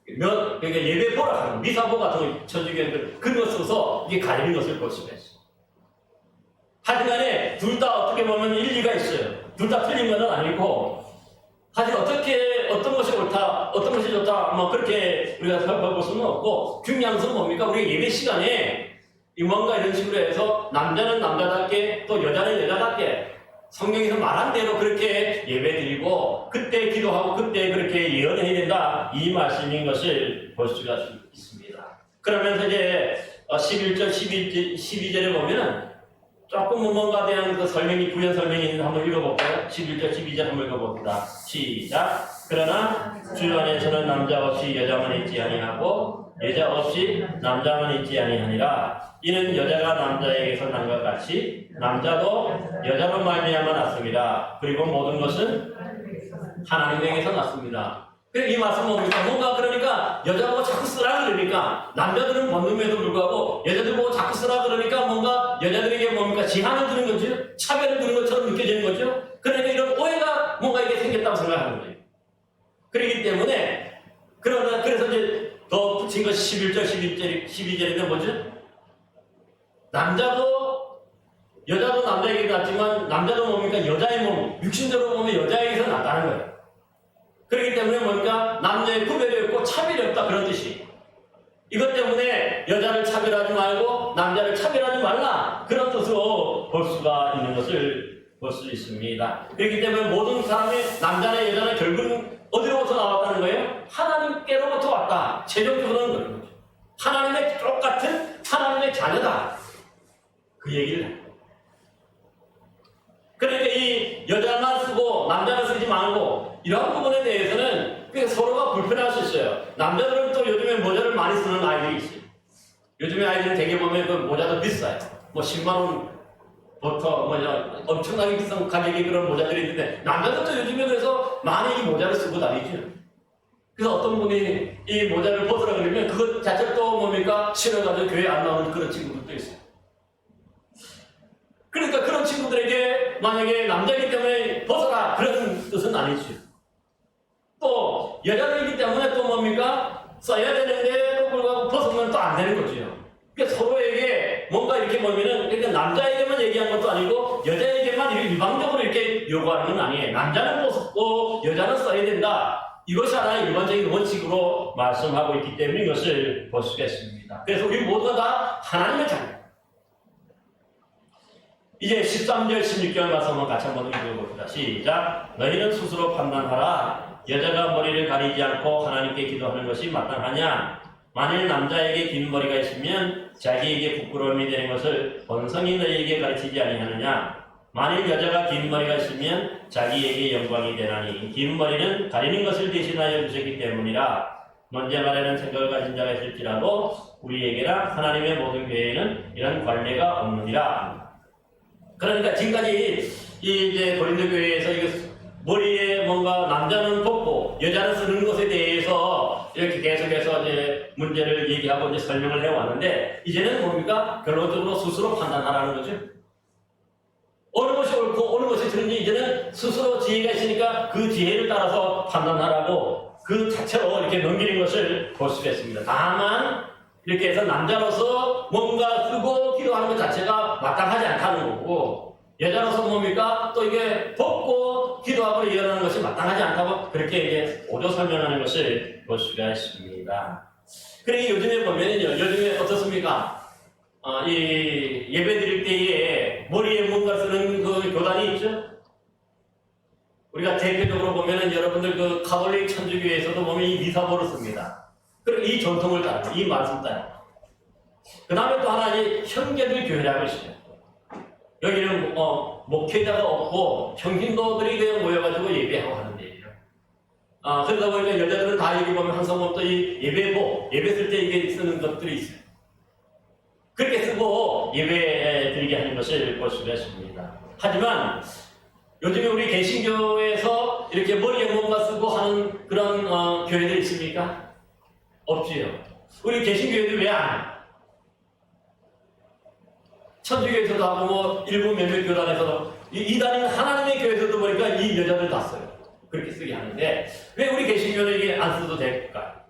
그러니까 예배보라 하는 미사보 같은 거 천주교인들 그런 거 써서 이게 가리는 것을 볼 수가 있어요. 하지만에 둘 다 어떻게 보면 일리가 있어요. 둘 다 틀린 건 아니고 하지만 어떤 것이 옳다, 어떤 것이 좋다, 그렇게 우리가 살펴볼 수는 없고, 중요한 것은 뭡니까? 우리가 예배 시간에 뭔가 이런 식으로 해서 남자는 남자답게 또 여자는 여자답게 성경에서 말한 대로 그렇게 예배드리고, 그때 기도하고, 그때 그렇게 예언해야 된다. 이 말씀인 것을 볼 수가 있습니다. 그러면서 이제 11절, 12절에 보면은 조금 뭔가 대한 그 설명이, 부연 설명이 있는데 한번 읽어볼까요? 11절, 12절 한번 읽어봅시다. 시작. 그러나 주 안에서는 남자 없이 여자만 있지 아니하고 여자 없이 남자만 있지 아니하니라. 이는 여자가 남자에게서 난 것 같이 남자도 여자로 말미암아 났습니다. 그리고 모든 것은 하나님에게서 났습니다. 이 말씀은 뭡니까? 뭔가 그러니까 여자 보고 자꾸 쓰라 그러니까 남자들은 본능에도 불구하고 여자들 보고 자꾸 쓰라 그러니까 뭔가 여자들에게 뭡니까? 지한을 두는 거죠. 차별을 두는 것처럼 느껴지는 거죠. 그러니까 이런 오해가 뭔가 이게 생겼다고 생각하는 거예요. 그렇기 때문에 그래서 이제 더 붙인 것이 11절, 12절인데 뭐죠? 남자도 여자도 남자에게 났지만 남자도 뭡니까? 여자의 몸, 육신적으로 보면 여자에게서 났다는 거예요. 그렇기 때문에 뭡니까? 남녀의 구별이 없고 차별이 없다 그런 뜻이. 이것 때문에 여자를 차별하지 말고 남자를 차별하지 말라 그런 뜻으로 볼 수가 있는 것을 볼 수 있습니다. 그렇기 때문에 모든 사람이 남자나 여자는 결국은 어디로부터 나왔다는 거예요? 하나님께로부터 왔다. 최종적으로는 그런 거죠. 하나님의 똑같은 하나님의 자녀다. 그 얘기를 해요. 그러니까 이 여자만 쓰고 남자는 쓰지 말고 이런 부분에 대해서는 서로가 불편할 수 있어요. 남자들은 또 요즘에 모자를 많이 쓰는 아이들이 있어요. 요즘에 아이들은 되게 보면 그 모자도 비싸요. 뭐 10만 원부터 엄청나게 비싼 가격의 그런 모자들이 있는데 남자들도 요즘에 그래서 많이 이 모자를 쓰고 다니죠. 그래서 어떤 분이 이 모자를 벗으라 그러면 그것 자체를 또 뭡니까? 싫어가지고 교회 안 나오는 그런 친구들도 있어요. 그러니까 그런 친구들에게 만약에 남자이기 때문에 벗어라 그런 뜻은 아니죠. 또 여자들이기 때문에 또 뭡니까? 써야 되는데도 불구하고 벗으면 또 안 되는 거죠. 그러니까 서로에게 뭔가 이렇게 보면은 그러니까 남자에게만 얘기한 것도 아니고 여자에게만 이렇게 일방적으로 이렇게 요구하는 건 아니에요. 남자는 벗고 여자는 써야 된다. 이것이 하나의 일반적인 원칙으로 말씀하고 있기 때문에 이것을 볼 수가 있습니다. 그래서 우리 모두가 다 하나님의 자녀. 이제 13절, 16절 말씀 한번 같이 한번 읽어봅시다. 시작. 너희는 스스로 판단하라. 여자가 머리를 가리지 않고 하나님께 기도하는 것이 마땅하냐? 만일 남자에게 긴 머리가 있으면 자기에게 부끄러움이 되는 것을 본성이 너희에게 가르치지 아니하느냐? 만일 여자가 긴 머리가 있으면 자기에게 영광이 되나니 긴 머리는 가리는 것을 대신하여 주셨기 때문이라. 먼저 말하는 생각을 가진 자가 있을지라도 우리에게나 하나님의 모든 교회에는 이런 관례가 없느니라. 그러니까 지금까지 이제 고린도 교회에서 이거 머리에 뭔가 남자는 벗고 여자는 쓰는 것에 대해서 이렇게 계속해서 이제 문제를 얘기하고 이제 설명을 해왔는데 이제는 뭡니까? 결론적으로 스스로 판단하라는 거죠. 어느 것이 옳고 어느 것이 틀린지 이제는 스스로 지혜가 있으니까 그 지혜를 따라서 판단하라고 그 자체로 이렇게 넘기는 것을 볼 수가 있습니다. 다만 이렇게 해서 남자로서 뭔가 쓰고 기도하는 것 자체가 마땅하지 않다는 거고 여자로서 뭡니까? 또 이게 벗고 기도하고 예언하는 것이 마땅하지 않다고 그렇게 이제 오조 설명하는 것을 볼 수가 있습니다. 그러니 요즘에 보면요. 요즘에 어떻습니까? 이 예배 드릴 때에 머리에 뭔가 쓰는 그 교단이 있죠? 우리가 대표적으로 보면은 여러분들 그 가톨릭 천주교에서도 보면 이 미사보를 씁니다. 그리고 이 전통을 따라, 이 말씀 따라. 그 다음에 또 하나, 이 형제들 교회라고 있어요. 여기는 목회자가 없고 형신도들이 그냥 모여가지고 예배하고 하는 데예요. 그러다 보니까 여자들은 다 여기 보면 항상 보면 또 이 예배복, 예배 쓸 때 이게 쓰는 것들이 있어요. 그렇게 쓰고 예배 드리게 하는 것을 볼 수가 있습니다. 하지만 요즘에 우리 개신교에서 이렇게 머리에 뭔가 쓰고 하는 그런 교회들 있습니까? 없지요. 우리 개신교회들 왜 안 해요? 천주교에서도 하고 뭐 일부 몇몇 교단에서도 이단인 하나님의 교회에서도 보니까 이 여자들 다 써요. 그렇게 쓰게 하는데 왜 우리 개신교는 이게 안 써도 될까?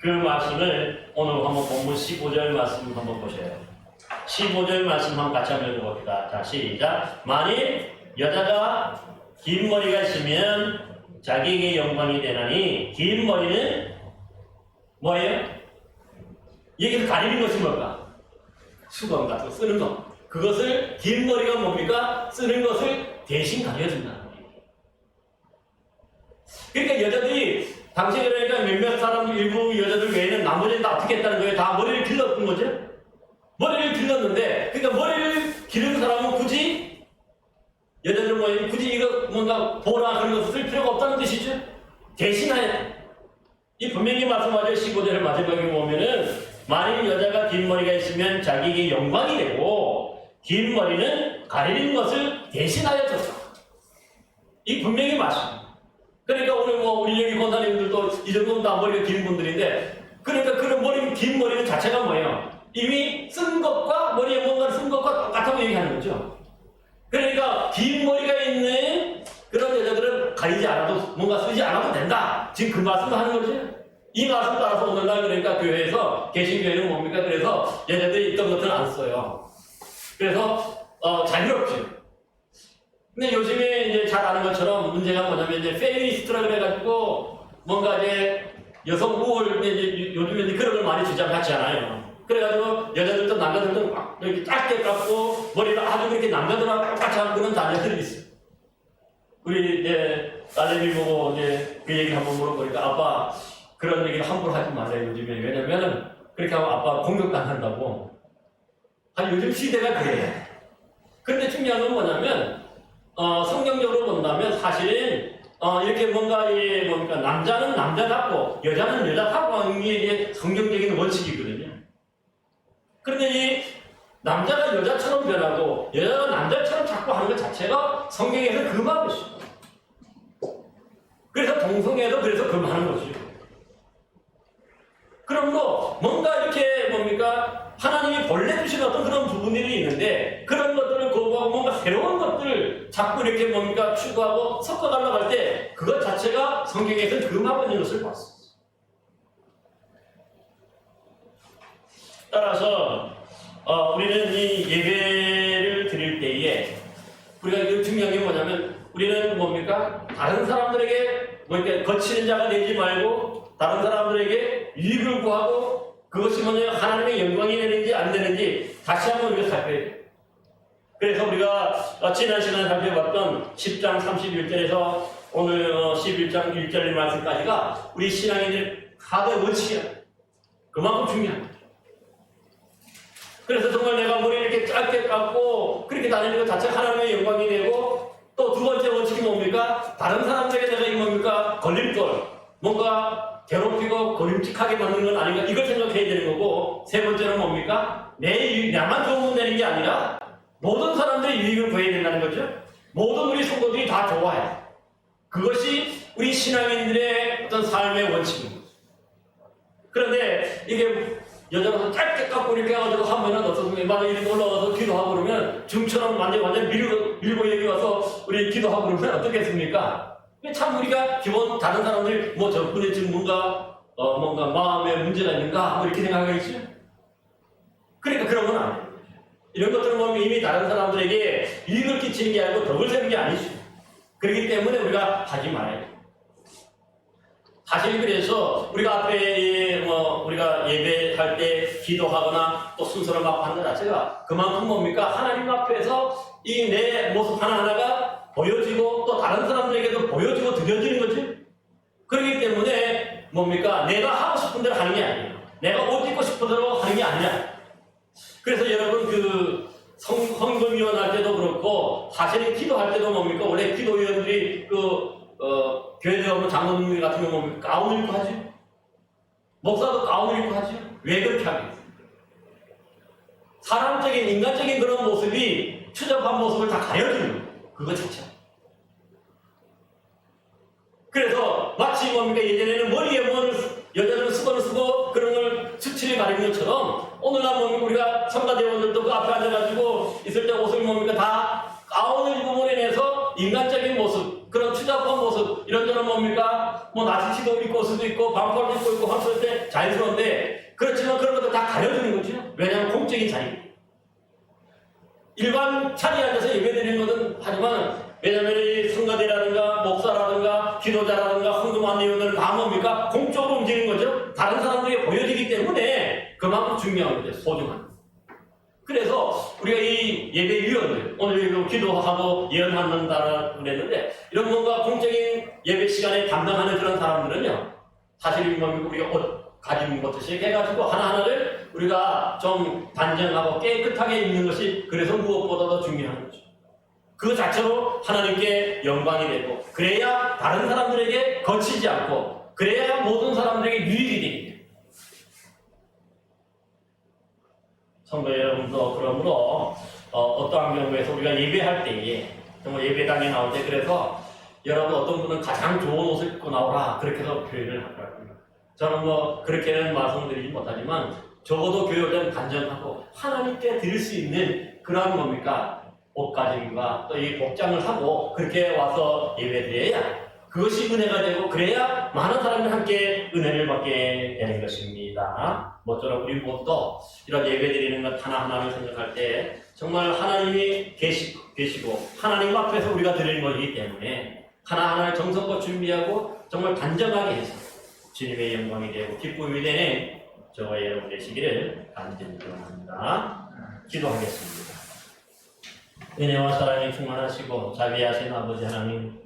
그 말씀을 오늘 한번 본문 15절 말씀 한번 보셔요. 15절 말씀 한번 같이 한번 읽어봅시다. 자, 시작. 만일 여자가 긴 머리가 있으면 자기에게 영광이 되나니 긴 머리는 뭐예요? 여기서 가리는 것이 뭘까? 수건 같은 거 쓰는 거. 그것을 긴 머리가 뭡니까? 쓰는 것을 대신 가려준다는 거예요. 그러니까 여자들이 당시에 그러니까 몇몇 사람 일부 여자들 외에는 나머지는 다 어떻게 했다는 거예요? 다 머리를 길렀던 거죠? 머리를 길렀는데 그러니까 머리를 기른 사람은 굳이 여자들은 뭐 굳이 이거 뭔가 보라 그런 거 쓸 필요가 없다는 뜻이죠? 대신하여 이 분명히 말씀하죠. 15절을 마지막에 보면은 만일 여자가 긴 머리가 있으면 자기에게 영광이 되고 긴 머리는 가리는 것을 대신하여 줬다. 이 분명히 맞습니다. 그러니까 오늘 뭐 우리 여기 권사님들도 이 정도면 다 머리가 긴 분들인데 그러니까 그런 머리, 긴 머리는 자체가 뭐예요? 이미 쓴 것과 머리에 뭔가를 쓴 것과 똑같다고 얘기하는 거죠. 그러니까 긴 머리가 있는 그런 여자들은 가리지 않아도 뭔가 쓰지 않아도 된다. 지금 그 말씀을 하는 거죠. 이 말씀 따라서 오늘날 그러니까 교회에서 개신교회는 뭡니까? 그래서 여자들이 있던 것들은 안 써요. 그래서 자유롭죠. 근데 요즘에 이제 잘 아는 것처럼 문제가 뭐냐면 이제 페미니스트라 그래가지고 뭔가 이제 여성 우월 이제 요즘에 이제 그런 걸 많이 주장하지 않아요. 그래가지고 여자들도 남자들도 막 이렇게 짧게 깎고 머리를 아주 그렇게 남자들하고 똑같이 하고 그런 자녀들이 있어요. 우리 이제 딸내미 보고 이제 그 얘기 한번 물어보니까 아빠 그런 얘기를 함부로 하지 말아요 요즘에. 왜냐면 그렇게 하면 아빠 공격당한다고. 아니 요즘 시대가 그래요. 그런데 중요한 건 뭐냐면 성경적으로 본다면 사실은 이렇게 뭔가 뭡니까 남자는 남자답고 여자는 여자답고 하는 게 이제 성경적인 원칙이거든요. 그런데 이 남자가 여자처럼 변하고 여자가 남자처럼 자꾸 하는 것 자체가 성경에서 금하는 것이죠. 그래서 동성애도 그래서 금하는 것이죠. 그럼 뭔가 이렇게 뭡니까 하나님이 본래 주신 어떤 그런 부분들이 있는데 그런 것들을 거부하고 뭔가 새로운 것들을 자꾸 이렇게 뭡니까 추구하고 섞어가려고 할 때 그것 자체가 성경에서 금하고 있는 것을 봤습니다. 따라서 우리는 이 예배를 드릴 때에 우리가 중요한 게 뭐냐면 우리는 뭡니까 다른 사람들에게 뭐 거치는 자가 되지 말고 다른 사람들에게 이익을 구하고 그것이 뭐냐 하나님의 영광이 되는지 안 되는지 다시 한번 우리가 살펴야 돼요. 그래서 우리가 지난 시간에 살펴봤던 10장 31절에서 오늘 11장 1절 말씀까지가 우리 신앙인들 하나의 원칙이야. 그만큼 중요합니다. 그래서 정말 내가 머리를 이렇게 짧게 깎고 그렇게 다니는 것 자체가 하나님의 영광이 되고 또 두 번째 원칙이 뭡니까? 다른 사람들에게 내가 이 뭡니까? 걸릴걸 뭔가 괴롭히고 고림직하게 만드는 건 아닌가 이걸 생각해야 되는 거고 세 번째는 뭡니까? 나만 좋은 되는 게 아니라 모든 사람들의 유익을 구해야 된다는 거죠. 모든 우리 성도들이 다 좋아요. 그것이 우리 신앙인들의 어떤 삶의 원칙입니다. 그런데 이게 여자로서 짧게 깎고 이렇게 해가지고 하면은 어떻습니까? 만약에 이렇게 올라와서 기도하고 그러면 중처럼 완전 밀고 여기 와서 우리 기도하고 그러면 어떻겠습니까? 참 우리가 기본 다른 사람들이 뭐 저분의 지금 뭔가 마음에 문제가 있는가 뭐 이렇게 생각하겠죠? 그러니까 그런 건 아니에요. 이런 것들은 보면 이미 다른 사람들에게 이익을 끼치는 게 아니고 덕을 세는 게 아니죠. 그렇기 때문에 우리가 하지 말아야 돼요. 사실 그래서 우리가 앞에 우리가 예배할 때 기도하거나 또 순서를 막 하는 것 자체가 그만큼 뭡니까? 하나님 앞에서 이 내 모습 하나하나가 보여지고 또 다른 사람들에게도 보여지고 드려지는 거지. 그렇기 때문에 뭡니까? 내가 하고 싶은 대로 하는 게 아니에요. 내가 옷 입고 싶은 대로 하는 게 아니야. 그래서 여러분 헌금위원 할 때도 그렇고 사실은 기도할 때도 뭡니까? 원래 기도위원들이 교회 들어오면 장로님 같은 경우 가운을 입고 하죠. 목사도 가운을 입고 하죠. 왜 그렇게 하겠어요? 사람적인 인간적인 그런 모습이 추잡한 모습을 다 가려주는 거예요. 그거 자체. 그래서 마치 뭡니까 예전에는 머리에 여자들은 수건을 쓰고 그런 걸 수치를 가리는 것처럼 오늘날 뭡니까 우리가 성가대원들도 그 앞에 앉아가지고 있을 때 옷을 뭡니까 다 가운을 입음으로 인해서 인간적인 모습 그런 추잡한 모습 이런저런 뭡니까 나시치도 입고 옷도 있고 반팔도 입고 있고 황소일 때 자연스러운데 그렇지만 그런 것들 다 가려주는 거죠. 왜냐하면 공적인 자리 일반 자리에 앉아서 예배드리는 것은 하지만 왜냐하면 이 성가대라든가 목사라든가 기도자라든가 헌금하는 이유는 다 뭡니까 공적으로 움직이는 거죠. 다른 사람들에게 보여지기 때문에 그만큼 중요한 거죠. 소중한. 그래서 우리가 이 예배위원들 오늘 기도하고 예언한다고 그랬는데 이런 뭔가 공적인 예배 시간에 담당하는 그런 사람들은요 사실 뭡니까 우리가 옷 가진 것도 시작해가지고 하나하나를 우리가 좀 단정하고 깨끗하게 입는 것이 그래서 무엇보다도 중요한 거죠. 그 자체로 하나님께 영광이 되고 그래야 다른 사람들에게 거치지 않고 그래야 모든 사람들에게 유익이 되기 때문에. 성도 여러분도 그러므로 어떠한 경우에서 우리가 예배할 때에 정말 예배당에 나올 때 그래서 여러분 어떤 분은 가장 좋은 옷을 입고 나오라 그렇게 해서 교회를 하더라고요. 저는 뭐 그렇게는 말씀드리지 못하지만 적어도 교회를 단정하고 하나님께 드릴 수 있는 그런 뭡니까? 옷가짐과 또 이 복장을 하고 그렇게 와서 예배드려야 그것이 은혜가 되고 그래야 많은 사람들이 함께 은혜를 받게 되는 것입니다. 모쪼록 우리 모두 이런 예배드리는 것 하나하나를 생각할 때 정말 하나님이 계시고 하나님 앞에서 우리가 드리는 것이기 때문에 하나하나를 정성껏 준비하고 정말 단정하게 해서 주님의 영광이 되고 기쁨이 되는 저와 여러분 되시기를 간절히 기원합니다. 기도하겠습니다. 은혜와 사랑이 충만하시고 자비하신 아버지 하나님,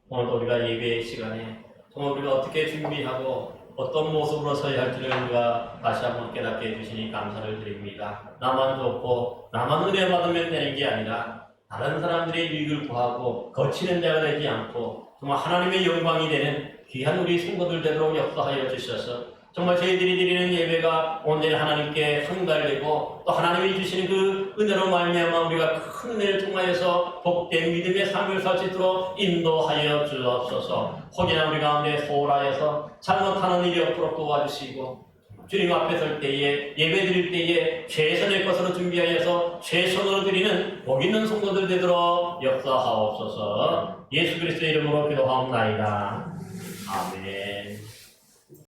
오늘 우리가 예배 시간에 정말 우리가 어떻게 준비하고 어떤 모습으로 서야 할지를 우리가 다시 한번 깨닫게 해주시니 감사를 드립니다. 나만 좋고 나만 은혜 받으면 되는 게 아니라 다른 사람들의 유익을 구하고 거치는 자가 되지 않고 정말 하나님의 영광이 되는 귀한 우리 성도들 되도록 역사하여 주셔서 정말 저희들이 드리는 예배가 온전히 하나님께 상달되고 또 하나님이 주시는 그 은혜로 말미암아 우리가 큰 은혜를 통하여서 복된 믿음의 삶을 살 수 있도록 인도하여 주옵소서. 혹여나 우리 가운데 소홀하여서 잘못하는 일이 없도록 도와주시고 주님 앞에 설 때에 예배 드릴 때에 최선의 것으로 준비하여서 최선으로 드리는 복 있는 성도들 되도록 역사하옵소서. 예수 그리스도의 이름으로 기도하옵나이다. 아멘.